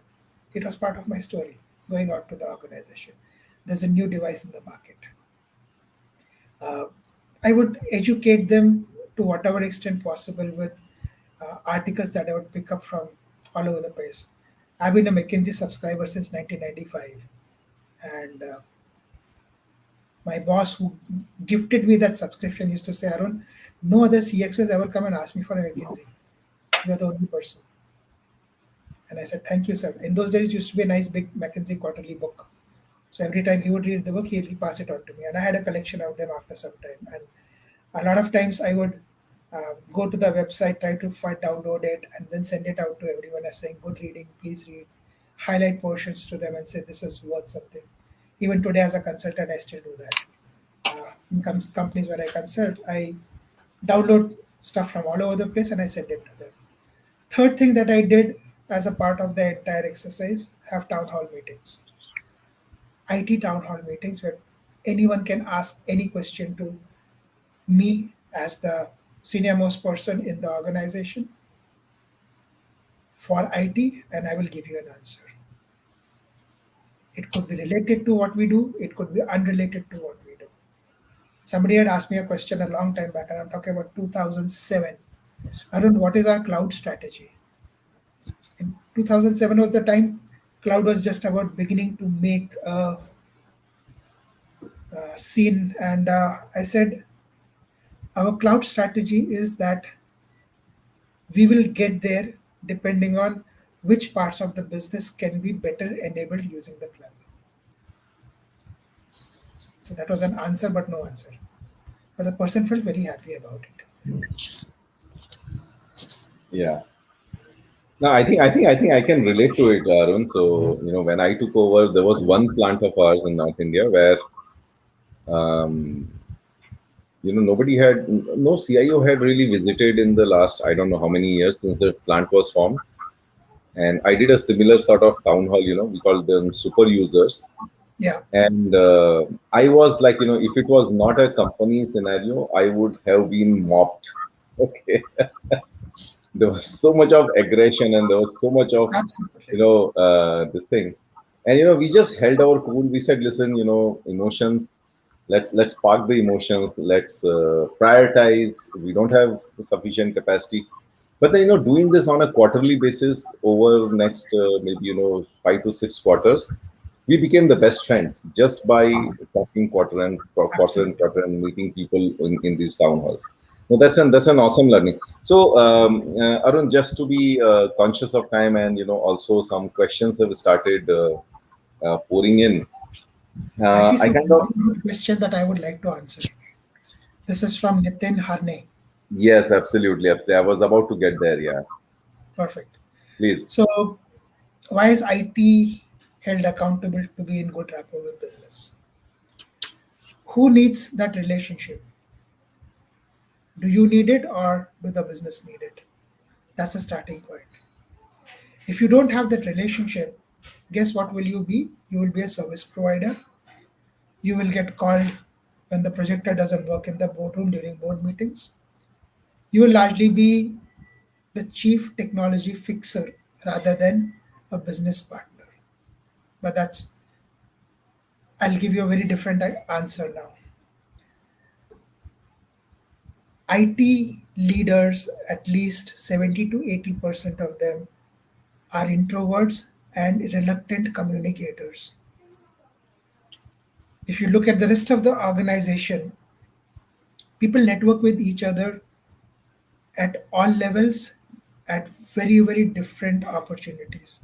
it was part of my story going out to the organization. There's a new device in the market. Uh, I would educate them to whatever extent possible with articles that I would pick up from all over the place. I've been a McKinsey subscriber since 1995, and my boss who gifted me that subscription used to say, Arun, no other CXO has ever come and asked me for a McKinsey. You are the only person. And I said, thank you, sir. In those days, it used to be a nice big McKinsey quarterly book. So every time he would read the book, he'd pass it on to me. And I had a collection of them after some time. And a lot of times I would go to the website, try to download it, and then send it out to everyone as saying, good reading, please read. Highlight portions to them and say, this is worth something. Even today, as a consultant, I still do that. In companies where I consult, I download stuff from all over the place and I send it to them. Third thing that I did as a part of the entire exercise, have town hall meetings. IT town hall meetings where anyone can ask any question to me as the senior most person in the organization for IT, and I will give you an answer. It could be related to what we do, it could be unrelated to what we do. Somebody had asked me a question a long time back, and I'm talking about 2007. Arun, what is our cloud strategy? In 2007 was the time cloud was just about beginning to make a scene, and I said, our cloud strategy is that we will get there depending on which parts of the business can be better enabled using the cloud. So that was an answer, but no answer. But the person felt very happy about it. Yeah. No, I think I can relate to it, Arun. So, when I took over, there was one plant of ours in North India where, um, nobody had, no CIO had really visited in the last, I don't know how many years since the plant was formed. And I did a similar sort of town hall, we called them super users. Yeah, And I was like, if it was not a company scenario, I would have been mobbed. Okay. There was so much of aggression and there was so much of, absolutely. this thing. And, we just held our cool. We said, listen, emotions, let's park the emotions. Let's prioritize. We don't have sufficient capacity. But then, doing this on a quarterly basis over next maybe 5 to 6 quarters, we became the best friends just by talking Absolutely. quarter and meeting people in these town halls. No, that's an awesome learning. So, Arun, just to be conscious of time, and also some questions have started pouring in. I see I some kind of question that I would like to answer. This is from Nitin Harne. Yes, absolutely, absolutely. I was about to get there. Yeah, Perfect. please. So, why is IT held accountable to be in good rapport with business? Who needs that relationship? Do you need it or do the business need it? That's a starting point. If you don't have that relationship, guess what will you be? You will be a service provider. You will get called when the projector doesn't work in the boardroom during board meetings. You will largely be the chief technology fixer rather than a business partner. But I'll give you a very different answer now. IT leaders, at least 70 to 80% of them, are introverts and reluctant communicators. If you look at the rest of the organization, people network with each other at all levels at very, very different opportunities.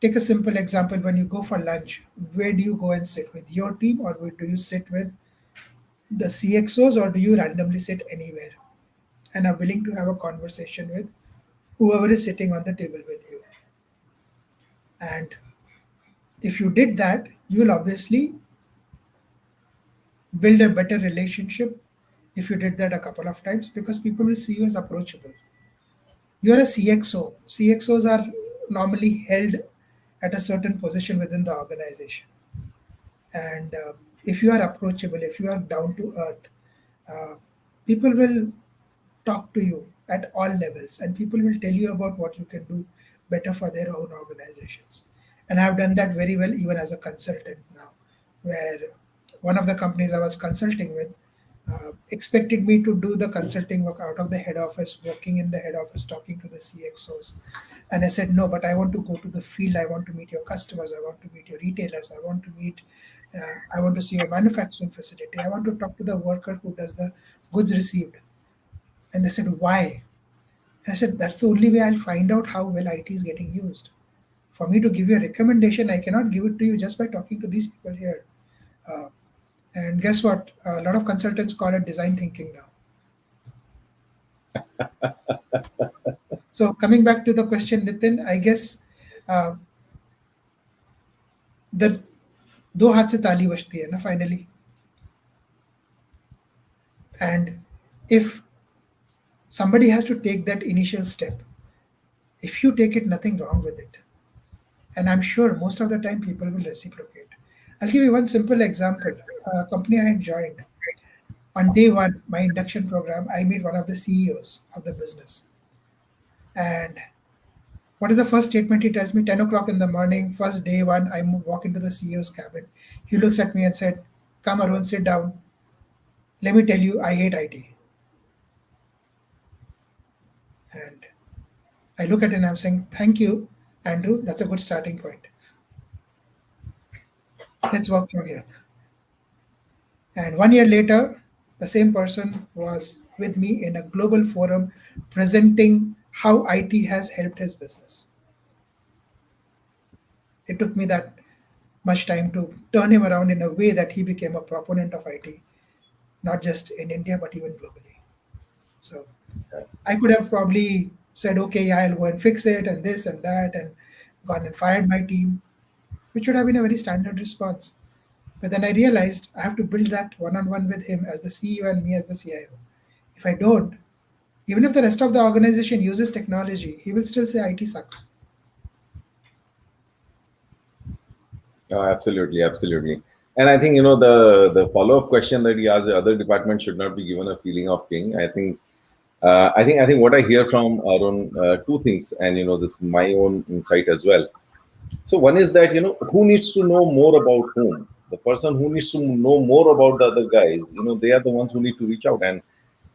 Take a simple example: when you go for lunch, where do you go and sit with your team, or where do you sit with the CXOs, or do you randomly sit anywhere and are willing to have a conversation with whoever is sitting on the table with you? And if you did that, you will obviously build a better relationship if you did that a couple of times, because people will see you as approachable. You are a CXO. CXOs are normally held at a certain position within the organization. And if you are approachable, if you are down to earth, uh, people will talk to you at all levels, and people will tell you about what you can do better for their own organizations. And I've done that very well even as a consultant now, where one of the companies I was consulting with expected me to do the consulting work out of the head office, working in the head office, talking to the CXOs. And I said, no, but I want to go to the field. I want to meet your customers. I want to meet your retailers. I want to see your manufacturing facility. I want to talk to the worker who does the goods received. And they said, why? And I said, that's the only way I'll find out how well IT is getting used. For me to give you a recommendation, I cannot give it to you just by talking to these people here. Uh, and guess what? A lot of consultants call it design thinking now. So coming back to the question, Nitin, I guess uh, the दो हाथ से ताली बजती है ना finally. And if somebody has to take that initial step, if you take it, nothing wrong with it. And I'm sure most of the time people will reciprocate. I'll give you one simple example. A company I had joined, on day one, my induction program, I meet one of the CEOs of the business. And what is the first statement he tells me? 10 o'clock in the morning, first day one, walk into the CEO's cabin. He looks at me and said, come, Arun, sit down. Let me tell you, I hate IT. And I look at it and I'm saying, thank you, Andrew. That's a good starting point. Let's work from here. And 1 year later, the same person was with me in a global forum presenting how IT has helped his business. It took me that much time to turn him around in a way that he became a proponent of IT, not just in India, but even globally. So I could have probably said, okay, yeah, I'll go and fix it and this and that, and gone and fired my team, which would have been a very standard response. But then I realized I have to build that one on one with him as the CEO and me as the CIO. If I don't, even if the rest of the organization uses technology, he will still say IT sucks. Oh, absolutely, absolutely. And I think the follow up question that he asked, the other department should not be given a feeling of king. I think what I hear from Arun, two things, and this is my own insight as well. So one is that who needs to know more about whom. The person who needs to know more about the other guys, they are the ones who need to reach out. And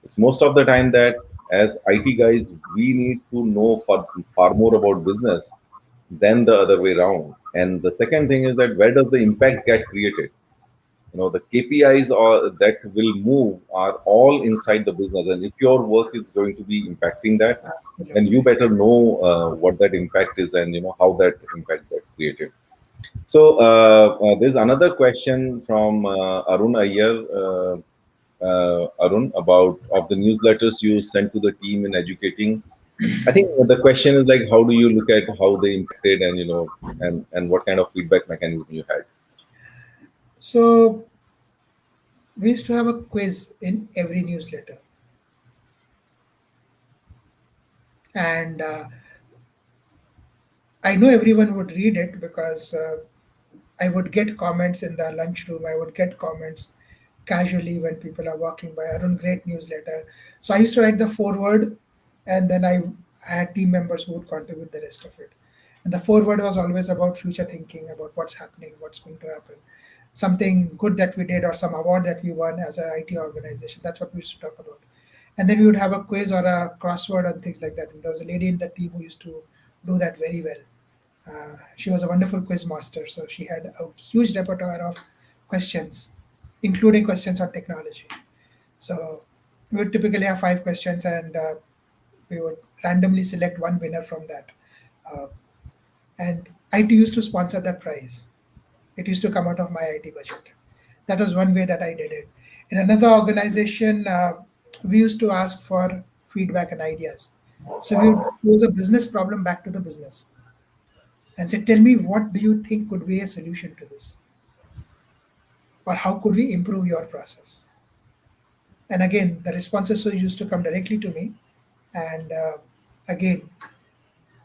it's most of the time that as IT guys, we need to know far more about business than the other way around. And the second thing is that where does the impact get created? The KPIs that will move are all inside the business, and if your work is going to be impacting that, then you Absolutely. better know what that impact is, and how that impact gets created. So there's another question from Arun Iyer, Arun, about of the newsletters you sent to the team in educating. I think the question is like, how do you look at how they impacted, and and what kind of feedback mechanism you had? So we used to have a quiz in every newsletter. And I know everyone would read it because I would get comments in the lunchroom. I would get comments casually when people are walking by. Arun, great newsletter. So I used to write the foreword, and then I had team members who would contribute the rest of it. And the foreword was always about future thinking, about what's happening, what's going to happen. something good that we did or some award that we won as an IT organization. That's what we used to talk about. And then we would have a quiz or a crossword and things like that. And there was a lady in the team who used to do that very well. She was a wonderful quiz master, so she had a huge repertoire of questions, including questions on technology. So we would typically have 5 questions, and we would randomly select one winner from that. Uh, and IT used to sponsor that prize. It used to come out of my IT budget. That was one way that I did it. In another organization, we used to ask for feedback and ideas. So we would pose a business problem back to the business and say, tell me, what do you think could be a solution to this? Or how could we improve your process? And again, the responses were used to come directly to me. And again,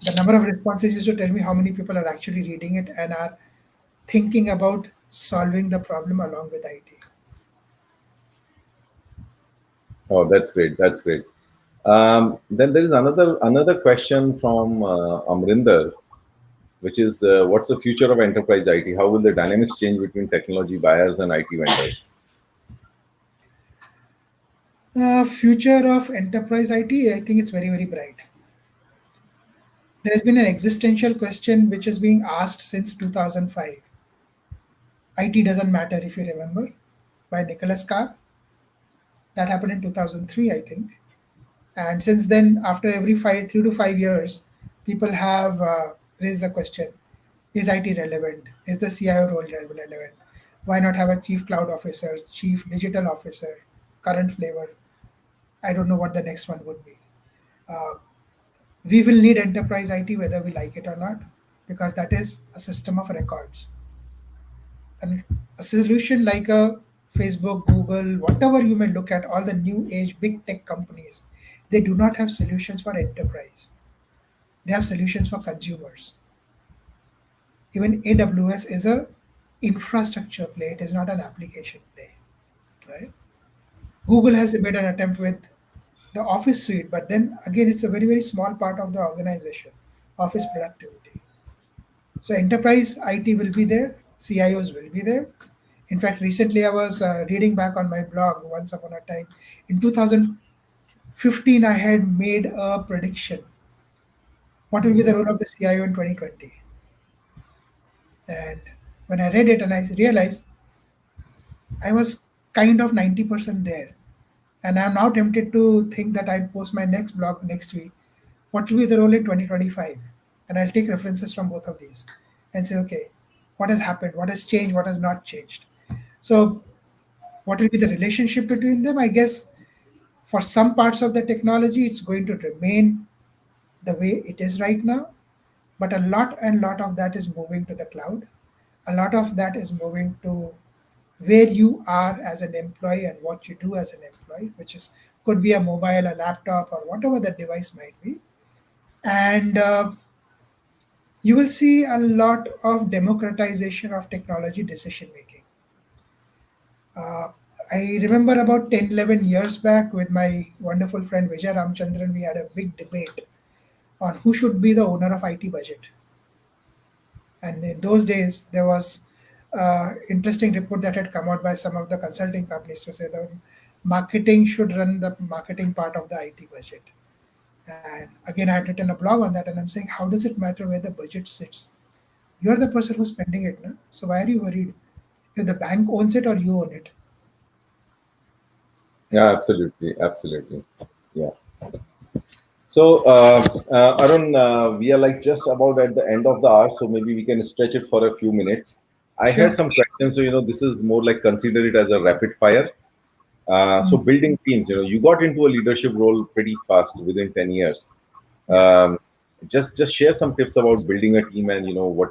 the number of responses used to tell me how many people are actually reading it and are thinking about solving the problem along with IT. Oh, that's great. That's great. Then there is another question from Amarinder, which is what's the future of enterprise IT? How will the dynamics change between technology buyers and IT vendors? Future of enterprise IT, I think it's very, very bright. There has been an existential question which is being asked since 2005. IT doesn't matter, if you remember, by Nicholas Carr. That happened in 2003, I think. And since then, after every 3 to 5 years, people have raised the question: is IT relevant? Is the CIO role relevant? Why not have a chief cloud officer, chief digital officer, current flavor? I don't know what the next one would be. Uh, we will need enterprise IT whether we like it or not, because that is a system of records. And a solution like a Facebook, Google, whatever you may look at, all the new age big tech companies, they do not have solutions for enterprise. They have solutions for consumers. Even AWS is a infrastructure play, it is not an application play. Right? Google has made an attempt with the Office suite, but then again, it's a very, very small part of the organization, Office productivity. So enterprise IT will be there, CIOs will be there. In fact, recently I was reading back on my blog once upon a time. In 2015, I had made a prediction. What will be the role of the CIO in 2020? And when I read it and I realized I was kind of 90% there. And I'm now tempted to think that I'll post my next blog next week. What will be the role in 2025? And I'll take references from both of these and say, okay, what has happened? What has changed? What has not changed? So, what will be the relationship between them? I guess for some parts of the technology, it's going to remain the way it is right now. But a lot of that is moving to the cloud. A lot of that is moving to where you are as an employee and what you do as an employee, which is could be a mobile, a laptop, or whatever the device might be. And you will see a lot of democratization of technology decision making. Uh, I remember about 10, 11 years back with my wonderful friend Vijay Ramchandran, we had a big debate on who should be the owner of IT budget. And in those days, there was interesting report that had come out by some of the consulting companies to say that marketing should run the marketing part of the IT budget. And again, I had written a blog on that, and I'm saying, how does it matter where the budget sits? You're the person who's spending it, no? So why are you worried if the bank owns it or you own it? Yeah, absolutely, absolutely. Yeah. So, Arun, we are like just about at the end of the hour, so maybe we can stretch it for a few minutes. I had Sure. some questions, so this is more like consider it as a rapid fire. So, Mm. building teams, you got into a leadership role pretty fast within 10 years. Yeah. Just share some tips about building a team and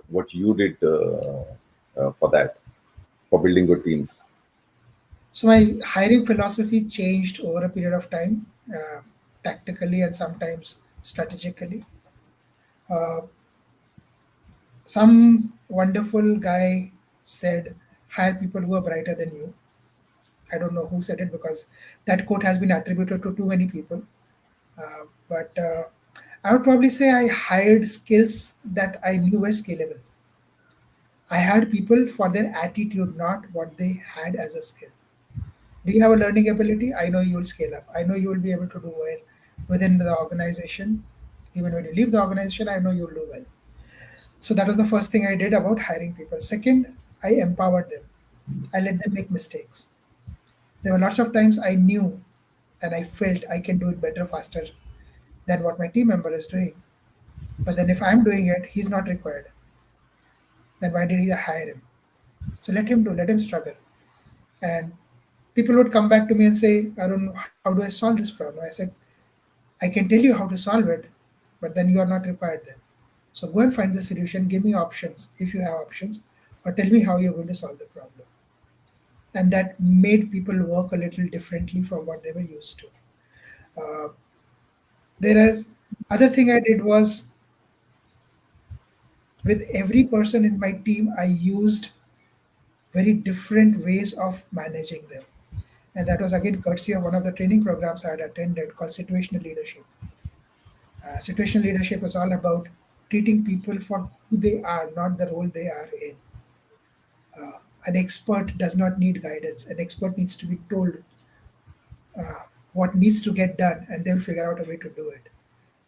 what you did for that, for building good teams. So my hiring philosophy changed over a period of time, tactically and sometimes strategically. Uh, some wonderful guy said, hire people who are brighter than you. I don't know who said it because that quote has been attributed to too many people. But I would probably say I hired skills that I knew were scalable. I had people for their attitude, not what they had as a skill. Do you have a learning ability? I know you will scale up. I know you will be able to do well within the organization. Even when you leave the organization, I know you'll do well. So that was the first thing I did about hiring people. Second, I empowered them. I let them make mistakes. There were lots of times I knew and I felt I can do it better, faster than what my team member is doing. But then if I'm doing it, he's not required. Then why did he hire him? So let him struggle. And people would come back to me and say, Arun, how do I solve this problem? I said, I can tell you how to solve it, but then you are not required then. So go and find the solution, give me options if you have options, or tell me how you're going to solve the problem. And that made people work a little differently from what they were used to. Uh, there is other thing I did was with every person in my team, I used very different ways of managing them. And that was again courtesy of one of the training programs I had attended called situational leadership. Situational leadership is all about treating people for who they are, not the role they are in. An expert does not need guidance. An expert needs to be told what needs to get done, and they'll figure out a way to do it.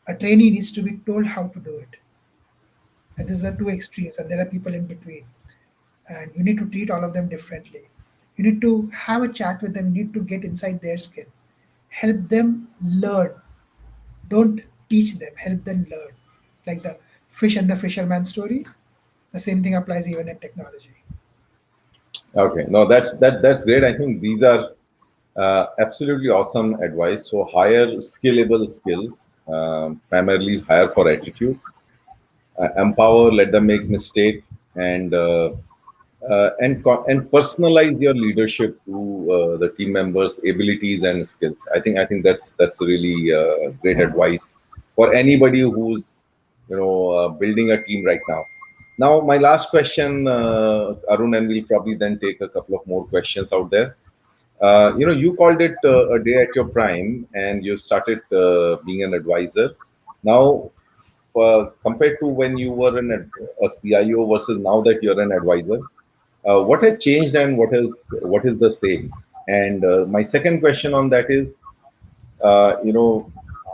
A trainee needs to be told how to do it. And these are two extremes, and there are people in between. And you need to treat all of them differently. You need to have a chat with them, you need to get inside their skin, help them learn. Don't teach them, help them learn. Like the fish and the fisherman story, the same thing applies even in technology. Okay, no, that's great. I think these are absolutely awesome advice. So hire scalable skills, primarily hire for attitude, empower, let them make mistakes, and personalize your leadership to the team members' abilities and skills. I think that's really great advice for anybody who's building a team right now. Now, my last question, Arun, and we'll probably then take a couple of more questions out there. You called it a day at your prime, and you started being an advisor. Now, compared to when you were a CIO versus now that you're an advisor, what has changed and what is the same? And my second question on that is,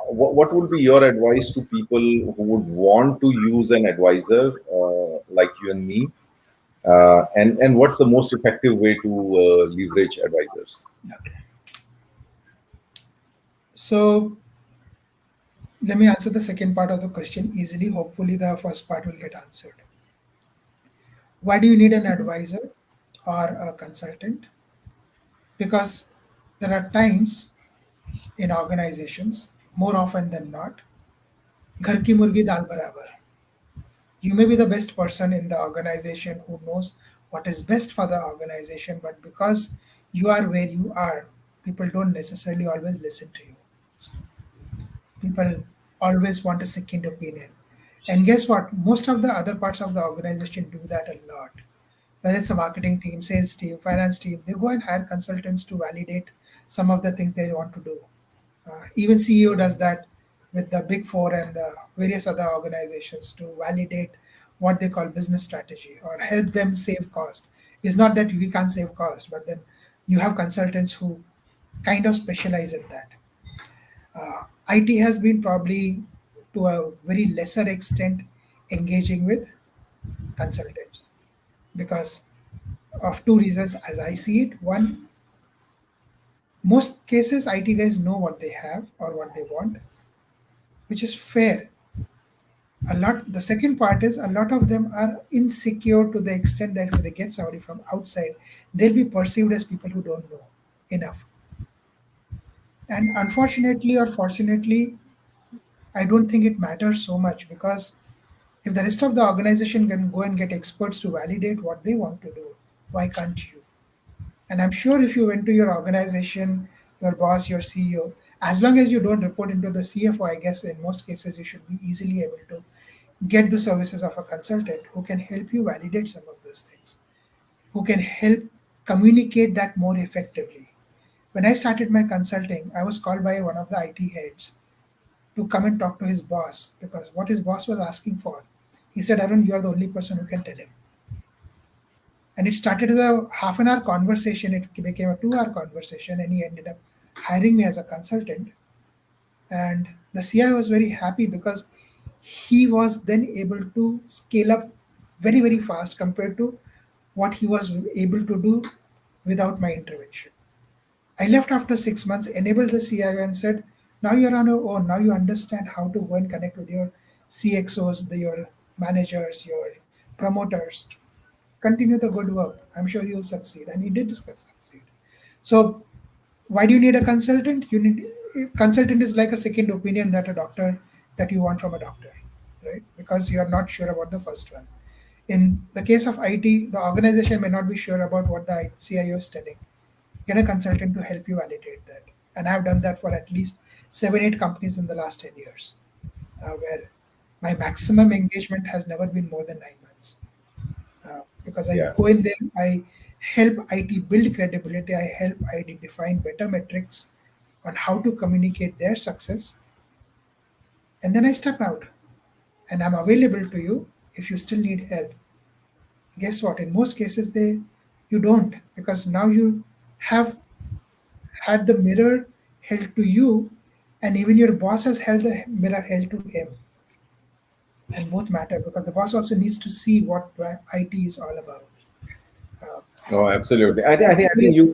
what would be your advice to people who would want to use an advisor like you and me? And what's the most effective way to leverage advisors? Okay. So let me answer the second part of the question easily. Hopefully, the first part will get answered. Why do you need an advisor or a consultant? Because there are times in organizations, more often than not, घर की मुर्गी दाल बराबर. You may be the best person in the organization who knows what is best for the organization, but because you are where you are, people don't necessarily always listen to you. People always want a second opinion. And guess what? Most of the other parts of the organization do that a lot. Whether it's a marketing team, sales team, finance team, they go and hire consultants to validate some of the things they want to do. Even CEO does that with the big four and the various other organizations to validate what they call business strategy or help them save cost. It's not that we can't save cost, but then you have consultants who kind of specialize in that. IT has been probably to a very lesser extent engaging with consultants because of two reasons as I see it. One, most cases IT guys know what they have or what they want, which is fair. A lot the second part is a lot of them are insecure to the extent that if they get somebody from outside, they'll be perceived as people who don't know enough. And unfortunately or fortunately, I don't think it matters so much because if the rest of the organization can go and get experts to validate what they want to do, why can't you? And I'm sure if you went to your organization, your boss, your CEO, as long as you don't report into the CFO, I guess in most cases you should be easily able to get the services of a consultant who can help you validate some of those things, who can help communicate that more effectively. When I started my consulting, I was called by one of the IT heads to come and talk to his boss because what his boss was asking for, he said, Arun, you are the only person who can tell him. And it started as a half an hour conversation. It became a 2 hour conversation, and he ended up hiring me as a consultant. And the CIO was very happy because he was then able to scale up very, very fast compared to what he was able to do without my intervention. I left after 6 months, enabled the CIO, and said, now you're on your own. Now you understand how to go and connect with your CXOs, your managers, your promoters. Continue the good work. I'm sure you'll succeed. And he did succeed. So why do you need a consultant? You need consultant is like a second opinion that a doctor that you want from a doctor, right? Because you are not sure about the first one. In the case of IT, the organization may not be sure about what the CIO is telling. Get a consultant to help you validate that. And I've done that for at least 7, 8 companies in the last 10 years, where my maximum engagement has never been more than 9 months. Because I Yeah. go in there, I help IT build credibility, I help IT define better metrics on how to communicate their success, and then I step out and I'm available to you if you still need help. Guess what? In most cases, you don't, because now you have had the mirror held to you, and even your boss has held the mirror held to him, and both matter because the boss also needs to see what IT is all about. Uh, Oh, absolutely. I think Always you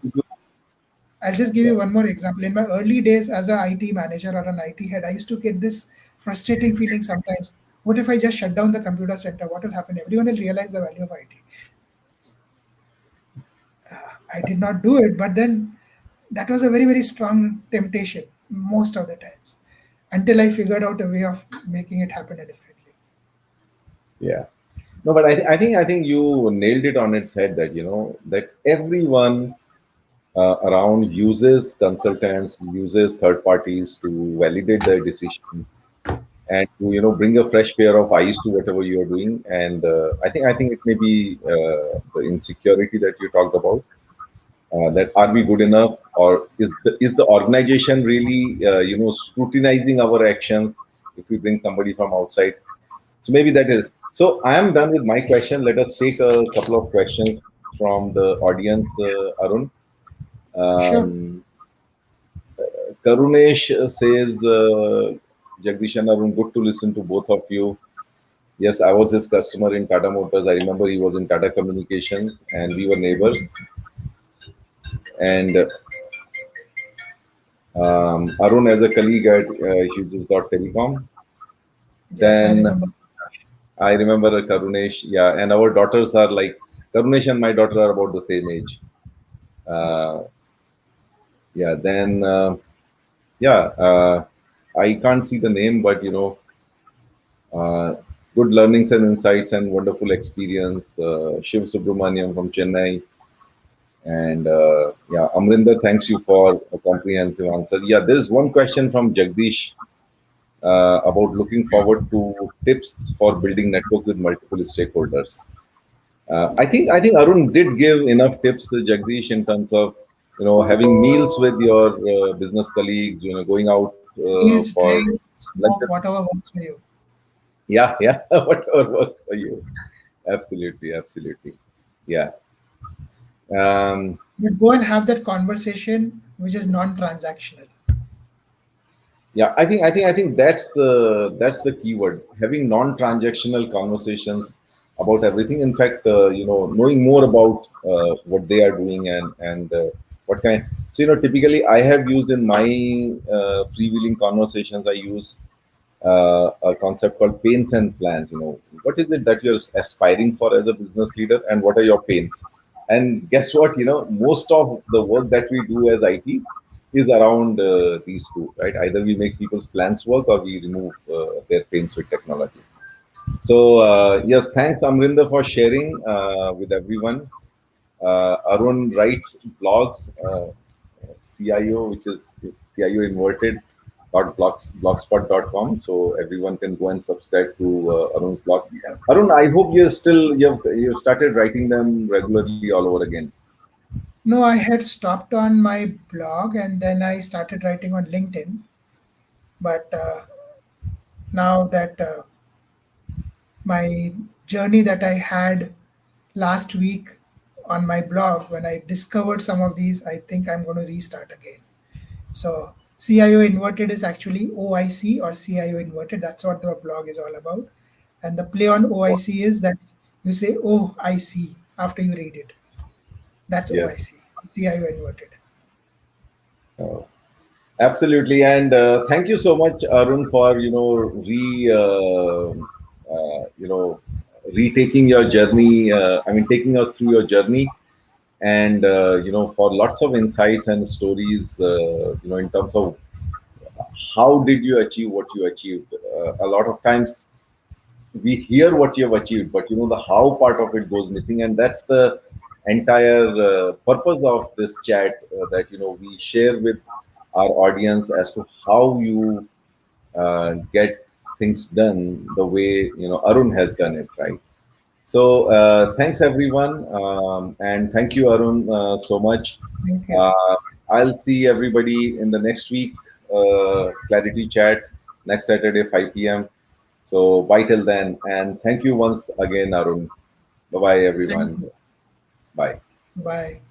I'll just give yeah. you one more example. In my early days as a IT manager or an IT head, I used to get this frustrating feeling sometimes. What if I just shut down the computer center? What will happen? Everyone will realize the value of IT. I did not do it, but then that was a very, very strong temptation most of the times until I figured out a way of making it happen differently. Yeah. No, but I think you nailed it on its head that that everyone around uses consultants, uses third parties to validate their decisions and to bring a fresh pair of eyes to whatever you are doing. And I think it may be the insecurity that you talked about. That are we good enough, or is the organization really scrutinizing our actions if we bring somebody from outside? So maybe that is. So I am done with my question. Let us take a couple of questions from the audience, Arun. Sure. Um, Karunesh says, Jagdish and Arun, good to listen to both of you. Yes, I was his customer in Tata Motors. I remember he was in Tata Communication and we were neighbors. And Arun, as a colleague at Hughes Telecom. Yes, I Then remember. I remember Karunesh, yeah, and our daughters are like Karunesh and my daughter are about the same age. Yes. Uh, yeah, then yeah, I can't see the name, but uh, good learnings and insights and wonderful experience. Shiv Subramaniam from Chennai, and yeah, Amrinder, thanks you for a comprehensive answer. Yeah, there is one question from Jagdish about looking forward to tips for building network with multiple stakeholders. I think Arun did give enough tips to Jagdish in terms of having meals with your business colleagues, going out Meals, for drinks, lunch. smoke, whatever works for you. Yeah, yeah, whatever works for you. Absolutely, absolutely. Yeah. Um, But go and have that conversation which is non-transactional. Yeah, I think that's the key word. Having non-transactional conversations about everything. In fact, knowing more about what they are doing and what kind. So typically I have used in my freewheeling conversations. I use a concept called pains and plans. What is it that you're aspiring for as a business leader, and what are your pains? And guess what? Most of the work that we do as IT is around these two, right? Either we make people's plans work or we remove their pains with technology. So yes, thanks Amrinder for sharing with everyone. Arun writes blogs, CIO, which is CIO inverted blogspot.com, so everyone can go and subscribe to Arun's blog. Yeah. Arun, I hope you've started writing them regularly all over again. No, I had stopped on my blog and then I started writing on LinkedIn. But now that my journey that I had last week on my blog, when I discovered some of these, I think I'm going to restart again. So CIO inverted is actually OIC or CIO inverted. That's what the blog is all about. And the play on OIC is that you say OIC after you read it. That's Yes. OIC, CIO inverted. Uh, Absolutely, and thank you so much, Arun, for retaking your journey. I mean, taking us through your journey, and for lots of insights and stories. In terms of how did you achieve what you achieved. A lot of times we hear what you have achieved, but the how part of it goes missing, and that's the entire purpose of this chat. That we share with our audience as to how you get things done the way Arun has done it, right? So thanks everyone, and thank you Arun so much. Thank you. Uh, I'll see everybody in the next week. Clarity Chat next Saturday 5 p.m. So bye till then, and thank you once again, Arun. Bye bye Thank everyone. you. Bye. Bye.